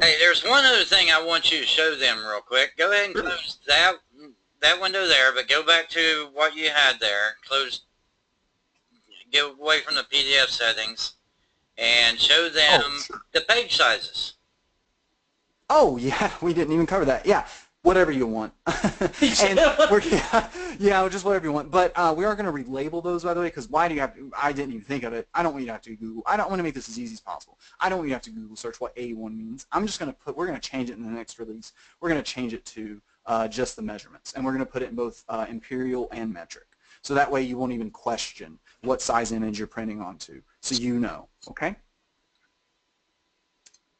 Hey, there's one other thing I want you to show them real quick. Go ahead and close that window there, but go back to what you had there. Get away from the PDF settings and show them the page sizes. Oh yeah, we didn't even cover that. Yeah. Whatever you want. And just whatever you want. But we are going to relabel those, by the way, because why do you have to? I didn't even think of it. I don't want you to have to Google. I don't want to make this as easy as possible. I don't want you to have to Google search what A1 means. I'm just going to we're going to change it in the next release. We're going to change it to just the measurements. And we're going to put it in both imperial and metric. So that way you won't even question what size image you're printing onto. So you know, okay?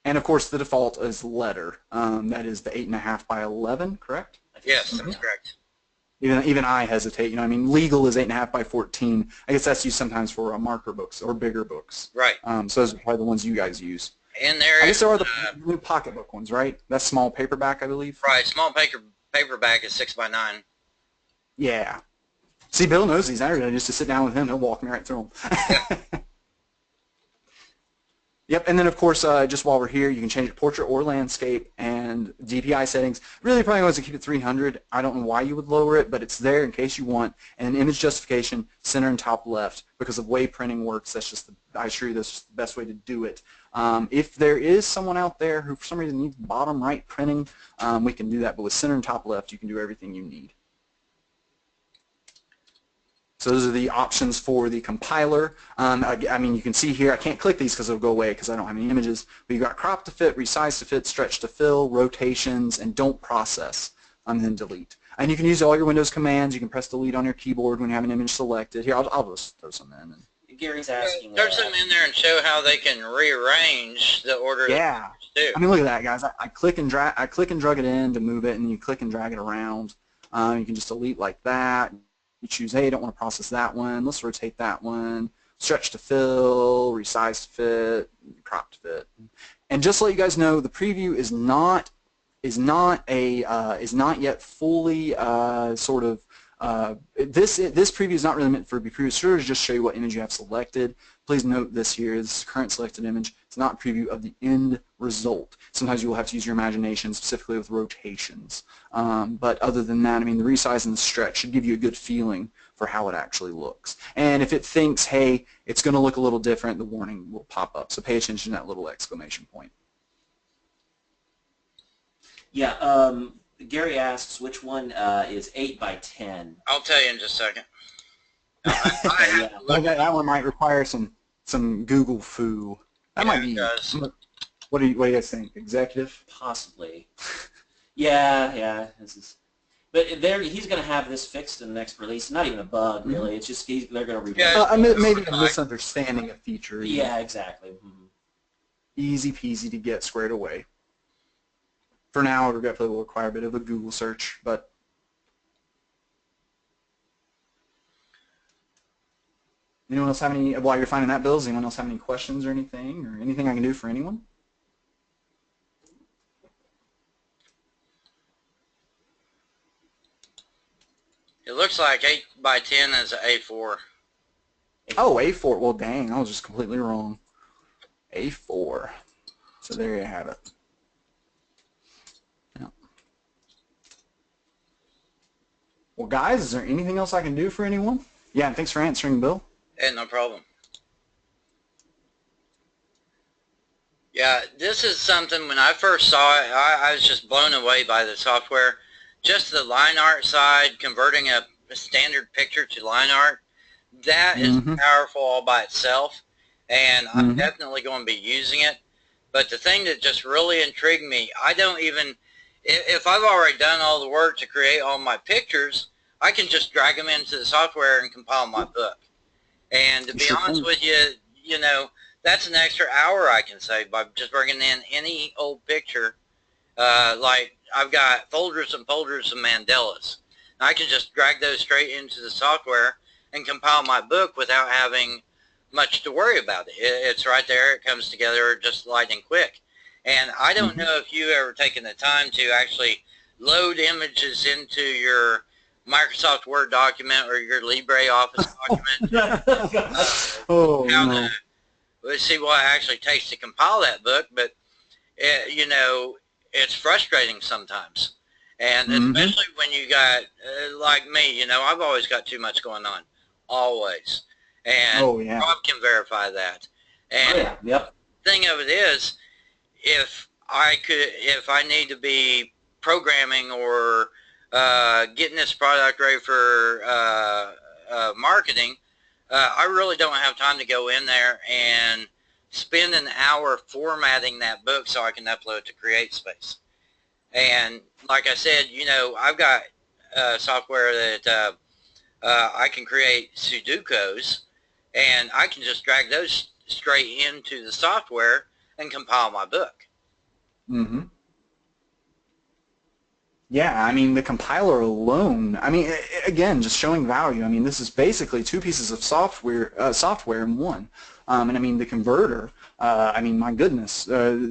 And of course, the default is letter. That is the 8.5 by 11, correct? Yes, that's correct. Even I hesitate. You know, I mean, legal is 8.5 by 14. I guess that's used sometimes for marker books or bigger books. Right. So those are probably the ones you guys use. And there I guess there are the new pocketbook ones, right? That's small paperback, I believe. Right. Small paperback is 6 by 9. Yeah. See, Bill knows these. I just to sit down with him, he'll walk me right through them. Yep, and then of course, just while we're here, you can change it portrait or landscape, and DPI settings. Really, probably wants to keep it 300. I don't know why you would lower it, but it's there in case you want. And image justification, center and top left, because of the way printing works. That's just I assure you, that's just the best way to do it. If there is someone out there who for some reason needs bottom right printing, we can do that. But with center and top left, you can do everything you need. So those are the options for the compiler. I mean, you can see here, I can't click these because it'll go away because I don't have any images. But you've got crop to fit, resize to fit, stretch to fill, rotations, and don't process, and then delete. And you can use all your Windows commands. You can press delete on your keyboard when you have an image selected. Here, I'll just throw some in. Gary's asking. Throw some in there and show how they can rearrange the order. Yeah. Too. I mean, look at that, guys. I click and drag. I click and drag it in to move it, and then you click and drag it around. You can just delete like that. You choose, hey, I don't want to process that one. Let's rotate that one. Stretch to fill, resize to fit, crop to fit. And just to let you guys know, the preview is not yet fully sort of. This preview is not really meant for be preview. It's sort of just show you what image you have selected. Please note this here is current selected image. It's not a preview of the end result. Sometimes you will have to use your imagination, specifically with rotations. But other than that, I mean, the resize and the stretch should give you a good feeling for how it actually looks. And if it thinks, hey, it's going to look a little different, the warning will pop up. So pay attention to that little exclamation point. Yeah. Gary asks, which one is 8 by 10? I'll tell you in just a second. That one might require some Google foo. That might be. What do you guys think? Executive? Possibly. Yeah. This is. But he's going to have this fixed in the next release. Not even a bug, really. It's just they're going to rebuild. Maybe a misunderstanding of feature. Yeah, exactly. Easy peasy to get squared away. For now, regretfully, will require a bit of a Google search, but anyone else have any, while you're finding that, Bill, does anyone else have any questions or anything I can do for anyone? It looks like 8 by 10 is an A4. Oh, A4. Well, dang, I was just completely wrong. A4. So there you have it. Yeah. Well, guys, is there anything else I can do for anyone? Yeah, and thanks for answering, Bill. Hey, no problem. Yeah, this is something, when I first saw it, I was just blown away by the software. Just the line art side, converting a standard picture to line art, that is powerful all by itself, and I'm definitely going to be using it. But the thing that just really intrigued me, I don't even, if I've already done all the work to create all my pictures, I can just drag them into the software and compile my book. And to be honest with you, you know, that's an extra hour I can save by just bringing in any old picture. Like I've got folders and folders of Mandalas. I can just drag those straight into the software and compile my book without having much to worry about it. It's right there. It comes together just lightning quick. And I don't know if you've ever taken the time to actually load images into your Microsoft Word document or your LibreOffice document. Oh, no. Let's see what it actually takes to compile that book, but you know, it's frustrating sometimes. And especially when you got, like me, you know, I've always got too much going on. Always. And Rob can verify that. And the thing of it is, if I need to be programming or getting this product ready for marketing, I really don't have time to go in there and spend an hour formatting that book so I can upload to CreateSpace. And like I said, you know, I've got software that I can create Sudokus, and I can just drag those straight into the software and compile my book. Yeah, I mean, the compiler alone, I mean, again, just showing value. I mean, this is basically two pieces of software in one. And I mean, the converter, I mean, my goodness,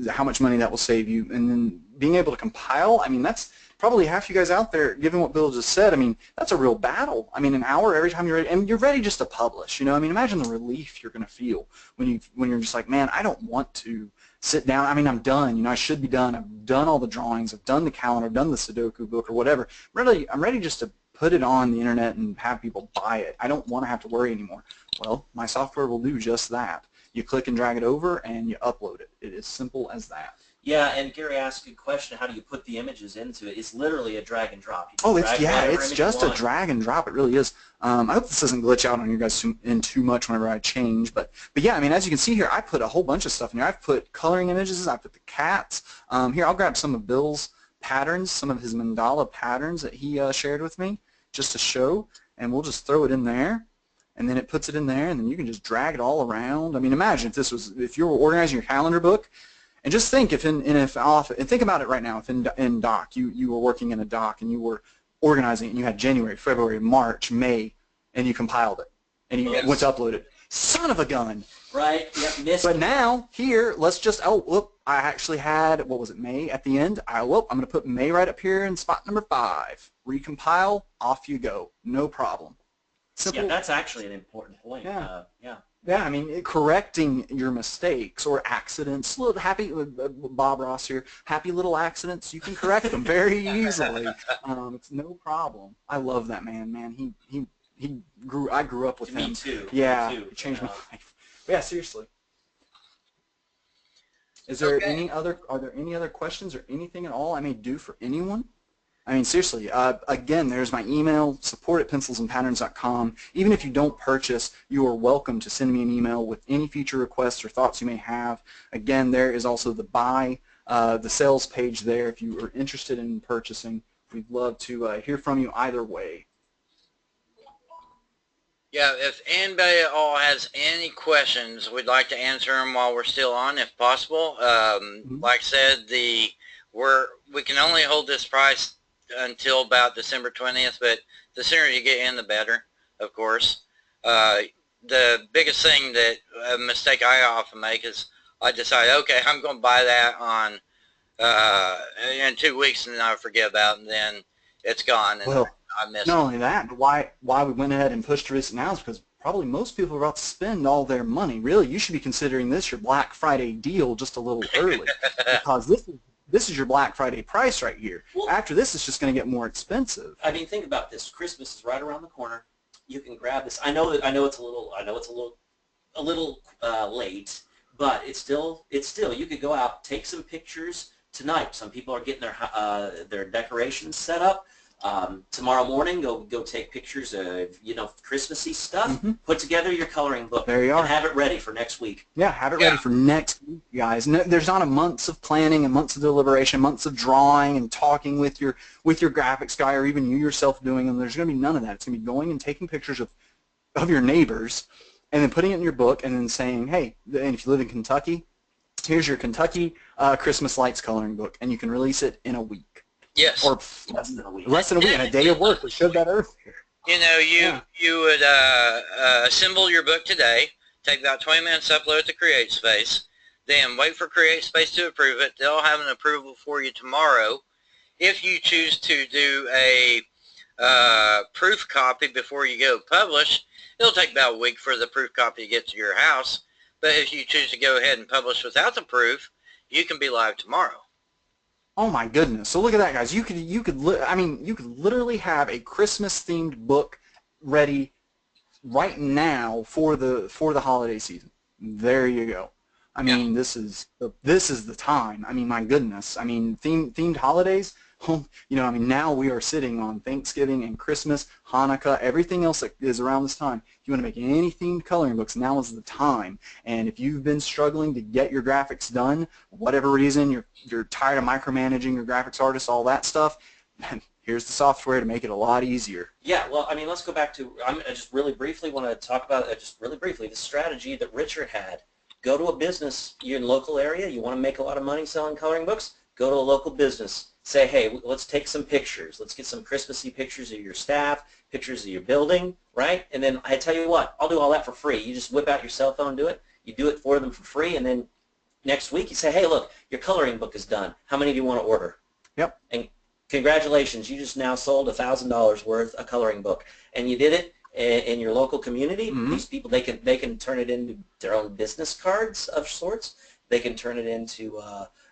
how much money that will save you. And then being able to compile, I mean, that's probably half you guys out there, given what Bill just said, I mean, that's a real battle. I mean, an hour every time you're ready, and you're ready just to publish, you know? I mean, imagine the relief you're going to feel when you're just like, man, I don't want to sit down. I mean, I'm done. You know, I should be done. I've done all the drawings. I've done the calendar. I've done the Sudoku book or whatever. Really, I'm ready just to put it on the internet and have people buy it. I don't want to have to worry anymore. Well, my software will do just that. You click and drag it over, and you upload it. It is simple as that. Yeah, and Gary asked a good question. How do you put the images into it? It's literally a drag and drop. It's just a drag and drop. It really is. I hope this doesn't glitch out on you guys too much whenever I change. But yeah, I mean, as you can see here, I put a whole bunch of stuff in here. I've put coloring images. I put the cats. Here, I'll grab some of Bill's patterns, some of his mandala patterns that he shared with me, just to show, and we'll just throw it in there. And then it puts it in there, and then you can just drag it all around. I mean, imagine if you were organizing your calendar book. And just think think about it right now. If in Doc you were working in a Doc and you were organizing it, and you had January, February, March, May, and you compiled it and you went to upload it. Son of a gun! Right? Yep. Missed. But now here, let's just I actually had what was it, May at the end. I'm going to put May right up here in spot number 5. Recompile, off you go, no problem. Simple. Yeah, that's actually an important point. Yeah. Yeah, I mean, correcting your mistakes or accidents, happy Bob Ross here, happy little accidents, you can correct them very easily. It's no problem. I love that man. I grew up with him. Me too. Yeah, Me too. It changed my life. But yeah, seriously. Are there any other questions or anything at all I may do for anyone? I mean, seriously, again, there's my email, support@pencilsandpatterns.com. Even if you don't purchase, you are welcome to send me an email with any future requests or thoughts you may have. Again, there is also the the sales page there if you are interested in purchasing. We'd love to hear from you either way. Yeah, if anybody at all has any questions, we'd like to answer them while we're still on, if possible. Like I said, we can only hold this price until about December 20th, but the sooner you get in, the better, of course. The biggest thing a mistake I often make is I decide, okay, I'm going to buy that in 2 weeks, and then I forget about it, and then it's gone, and I missed Not it. only that, but why we went ahead and pushed to release it now is because probably most people are about to spend all their money. Really, you should be considering this your Black Friday deal just a little early, because this is your Black Friday price right here. Well, After this, it's just going to get more expensive. I mean, think about this. Christmas is right around the corner. You can grab this. I know it's a little late, but it's still you could go out, take some pictures tonight. Some people are getting their decorations set up. Tomorrow morning, go take pictures of Christmassy stuff. Put together your coloring book. There you are. And have it ready for next week. Yeah, have it ready for next week, guys. No, there's not a months of planning and months of deliberation, months of drawing and talking with your graphics guy, or even you yourself doing them. There's going to be none of that. It's going to be going and taking pictures of your neighbors, and then putting it in your book, and then saying, hey, and if you live in Kentucky, here's your Kentucky Christmas lights coloring book, and you can release it in a week. Yes. Or less than a week, and a day of work. We showed that earlier. You know, you would assemble your book today, take about 20 minutes to upload it to CreateSpace, then wait for CreateSpace to approve it. They'll have an approval for you tomorrow. If you choose to do a proof copy before you go publish, it'll take about a week for the proof copy to get to your house. But if you choose to go ahead and publish without the proof, you can be live tomorrow. Oh my goodness! So look at that, guys. You could literally have a Christmas themed book ready right now for the holiday season. There you go. I mean, this is the time. I mean, my goodness. I mean, themed holidays. I mean, now we are sitting on Thanksgiving and Christmas, Hanukkah, everything else that is around this time. If you want to make any themed coloring books, now is the time. And if you've been struggling to get your graphics done, whatever reason, you're tired of micromanaging your graphics artist, all that stuff, here's the software to make it a lot easier. Yeah, well, I mean, let's go back to, I just really briefly want to talk about, the strategy that Richard had. Go to a business, you're in a local area, you want to make a lot of money selling coloring books, go to a local business. Say, hey, let's take some pictures. Let's get some Christmassy pictures of your staff, pictures of your building, right? And then I tell you what, I'll do all that for free. You just whip out your cell phone, do it. You do it for them for free, and then next week you say, hey, look, your coloring book is done. How many do you want to order? Yep. And congratulations, you just now sold $1,000 worth of coloring book, and you did it in your local community. These people, they can turn it into their own business cards of sorts. They can turn it into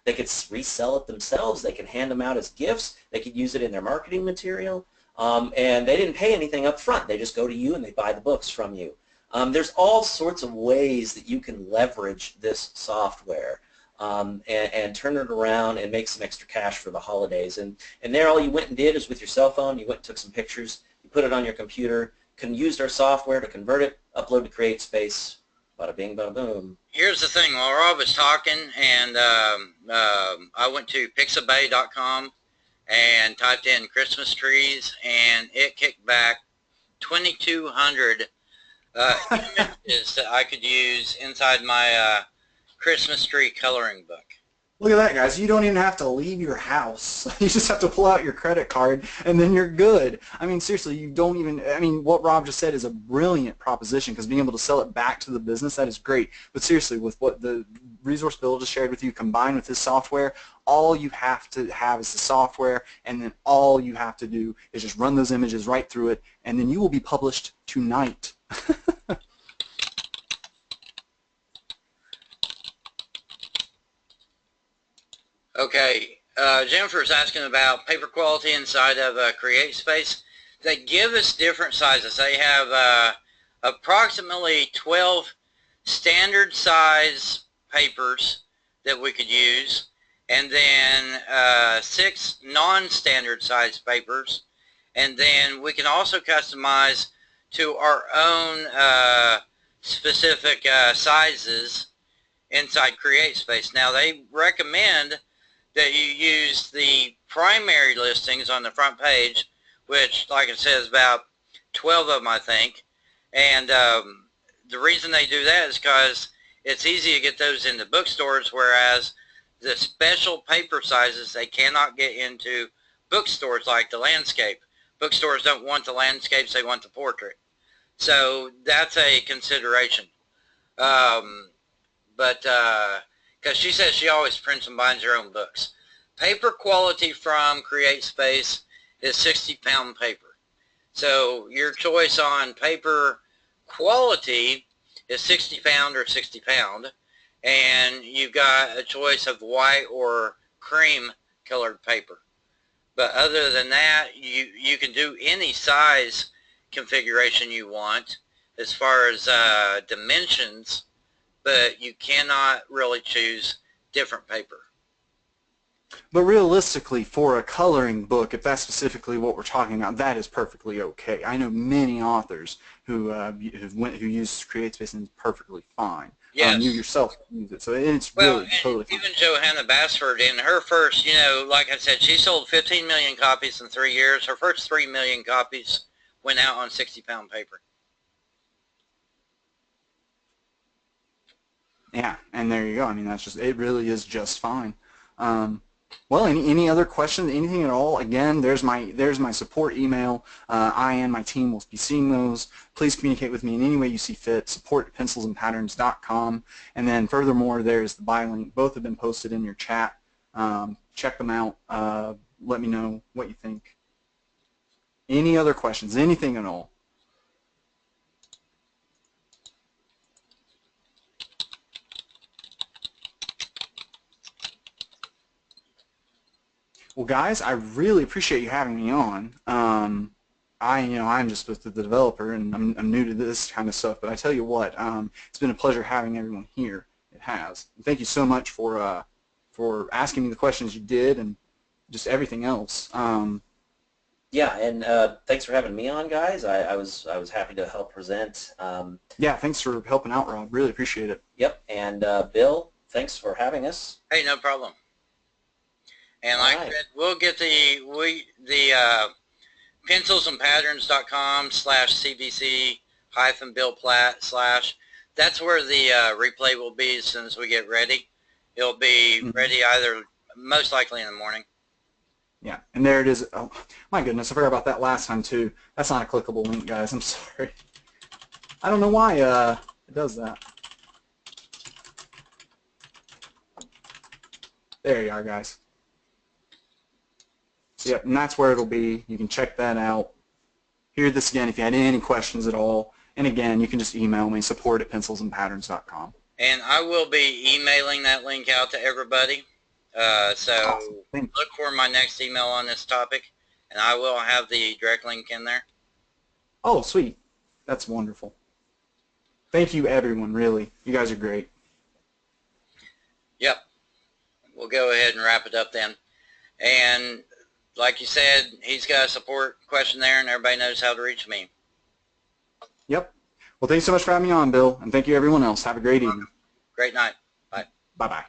they could resell it themselves. They can hand them out as gifts. They could use it in their marketing material. And they didn't pay anything up front. They just go to you and they buy the books from you. There's all sorts of ways that you can leverage this software and turn it around and make some extra cash for the holidays. And there all you went and did is with your cell phone, you went and took some pictures, you put it on your computer, used our software to convert it, upload to CreateSpace, bada bing, bada boom. Here's the thing. While Rob was talking, and I went to pixabay.com and typed in Christmas trees, and it kicked back 2,200 images that I could use inside my Christmas tree coloring book. Look at that, guys. You don't even have to leave your house. You just have to pull out your credit card, and then you're good. I mean, seriously, you don't even, I mean, what Rob just said is a brilliant proposition, because being able to sell it back to the business, that is great. But seriously, with what the resource Bill just shared with you, combined with this software, all you have to have is the software, and then all you have to do is just run those images right through it, and then you will be published tonight. Okay, Jennifer's asking about paper quality inside of CreateSpace. They give us different sizes. They have approximately 12 standard size papers that we could use, and then 6 non-standard size papers, and then we can also customize to our own specific sizes inside CreateSpace. Now, they recommend that you use the primary listings on the front page, which, like it says, about 12 of them, I think. And the reason they do that is because it's easy to get those into bookstores, whereas the special paper sizes, they cannot get into bookstores like the landscape. Bookstores don't want the landscapes, they want the portrait. So that's a consideration. Because she says she always prints and binds her own books. Paper quality from CreateSpace is 60-pound paper. So your choice on paper quality is 60 pound or 60 pound, and you've got a choice of white or cream colored paper. But other than that, you can do any size configuration you want as far as dimensions, but you cannot really choose different paper. But realistically, for a coloring book, if that's specifically what we're talking about, that is perfectly okay. I know many authors who who use CreateSpace and it's perfectly fine. Yes. You yourself use it, so it's Well, really totally fine. even Johanna Basford, in her first, like I said, she sold 15 million copies in 3 years. Her first 3 million copies went out on 60-pound paper. Yeah, and there you go. I mean, it really is just fine. Well, any other questions, anything at all? Again, there's my support email. I and my team will be seeing those. Please communicate with me in any way you see fit. support@pencilsandpatterns.com. And then furthermore, there's the buy link. Both have been posted in your chat. Check them out. Let me know what you think. Any other questions, anything at all? Well, guys, I really appreciate you having me on. I'm just the developer, and I'm new to this kind of stuff. But I tell you what, it's been a pleasure having everyone here. It has. And thank you so much for asking me the questions you did, and just everything else. Yeah, and thanks for having me on, guys. I was happy to help present. Yeah, thanks for helping out, Rob. Really appreciate it. Yep, and Bill, thanks for having us. Hey, no problem. And like I said, we'll get the pencilsandpatterns.com/cbc-Bill Platt/ that's where the replay will be as soon as we get ready. It'll be ready either most likely in the morning. Yeah, and there it is. Oh, my goodness, I forgot about that last time too. That's not a clickable link, guys. I'm sorry. I don't know why it does that. There you are, guys. Yep, and that's where it'll be. You can check that out. Hear this again if you had any questions at all. And again, you can just email me, support@pencilsandpatterns.com. And I will be emailing that link out to everybody. So awesome. Look for my next email on this topic, and I will have the direct link in there. Oh, sweet. That's wonderful. Thank you, everyone, really. You guys are great. Yep. We'll go ahead and wrap it up then. And like you said, he's got a support question there, and everybody knows how to reach me. Yep. Well, thanks so much for having me on, Bill, and thank you, everyone else. Have a great evening. Great night. Bye. Bye-bye.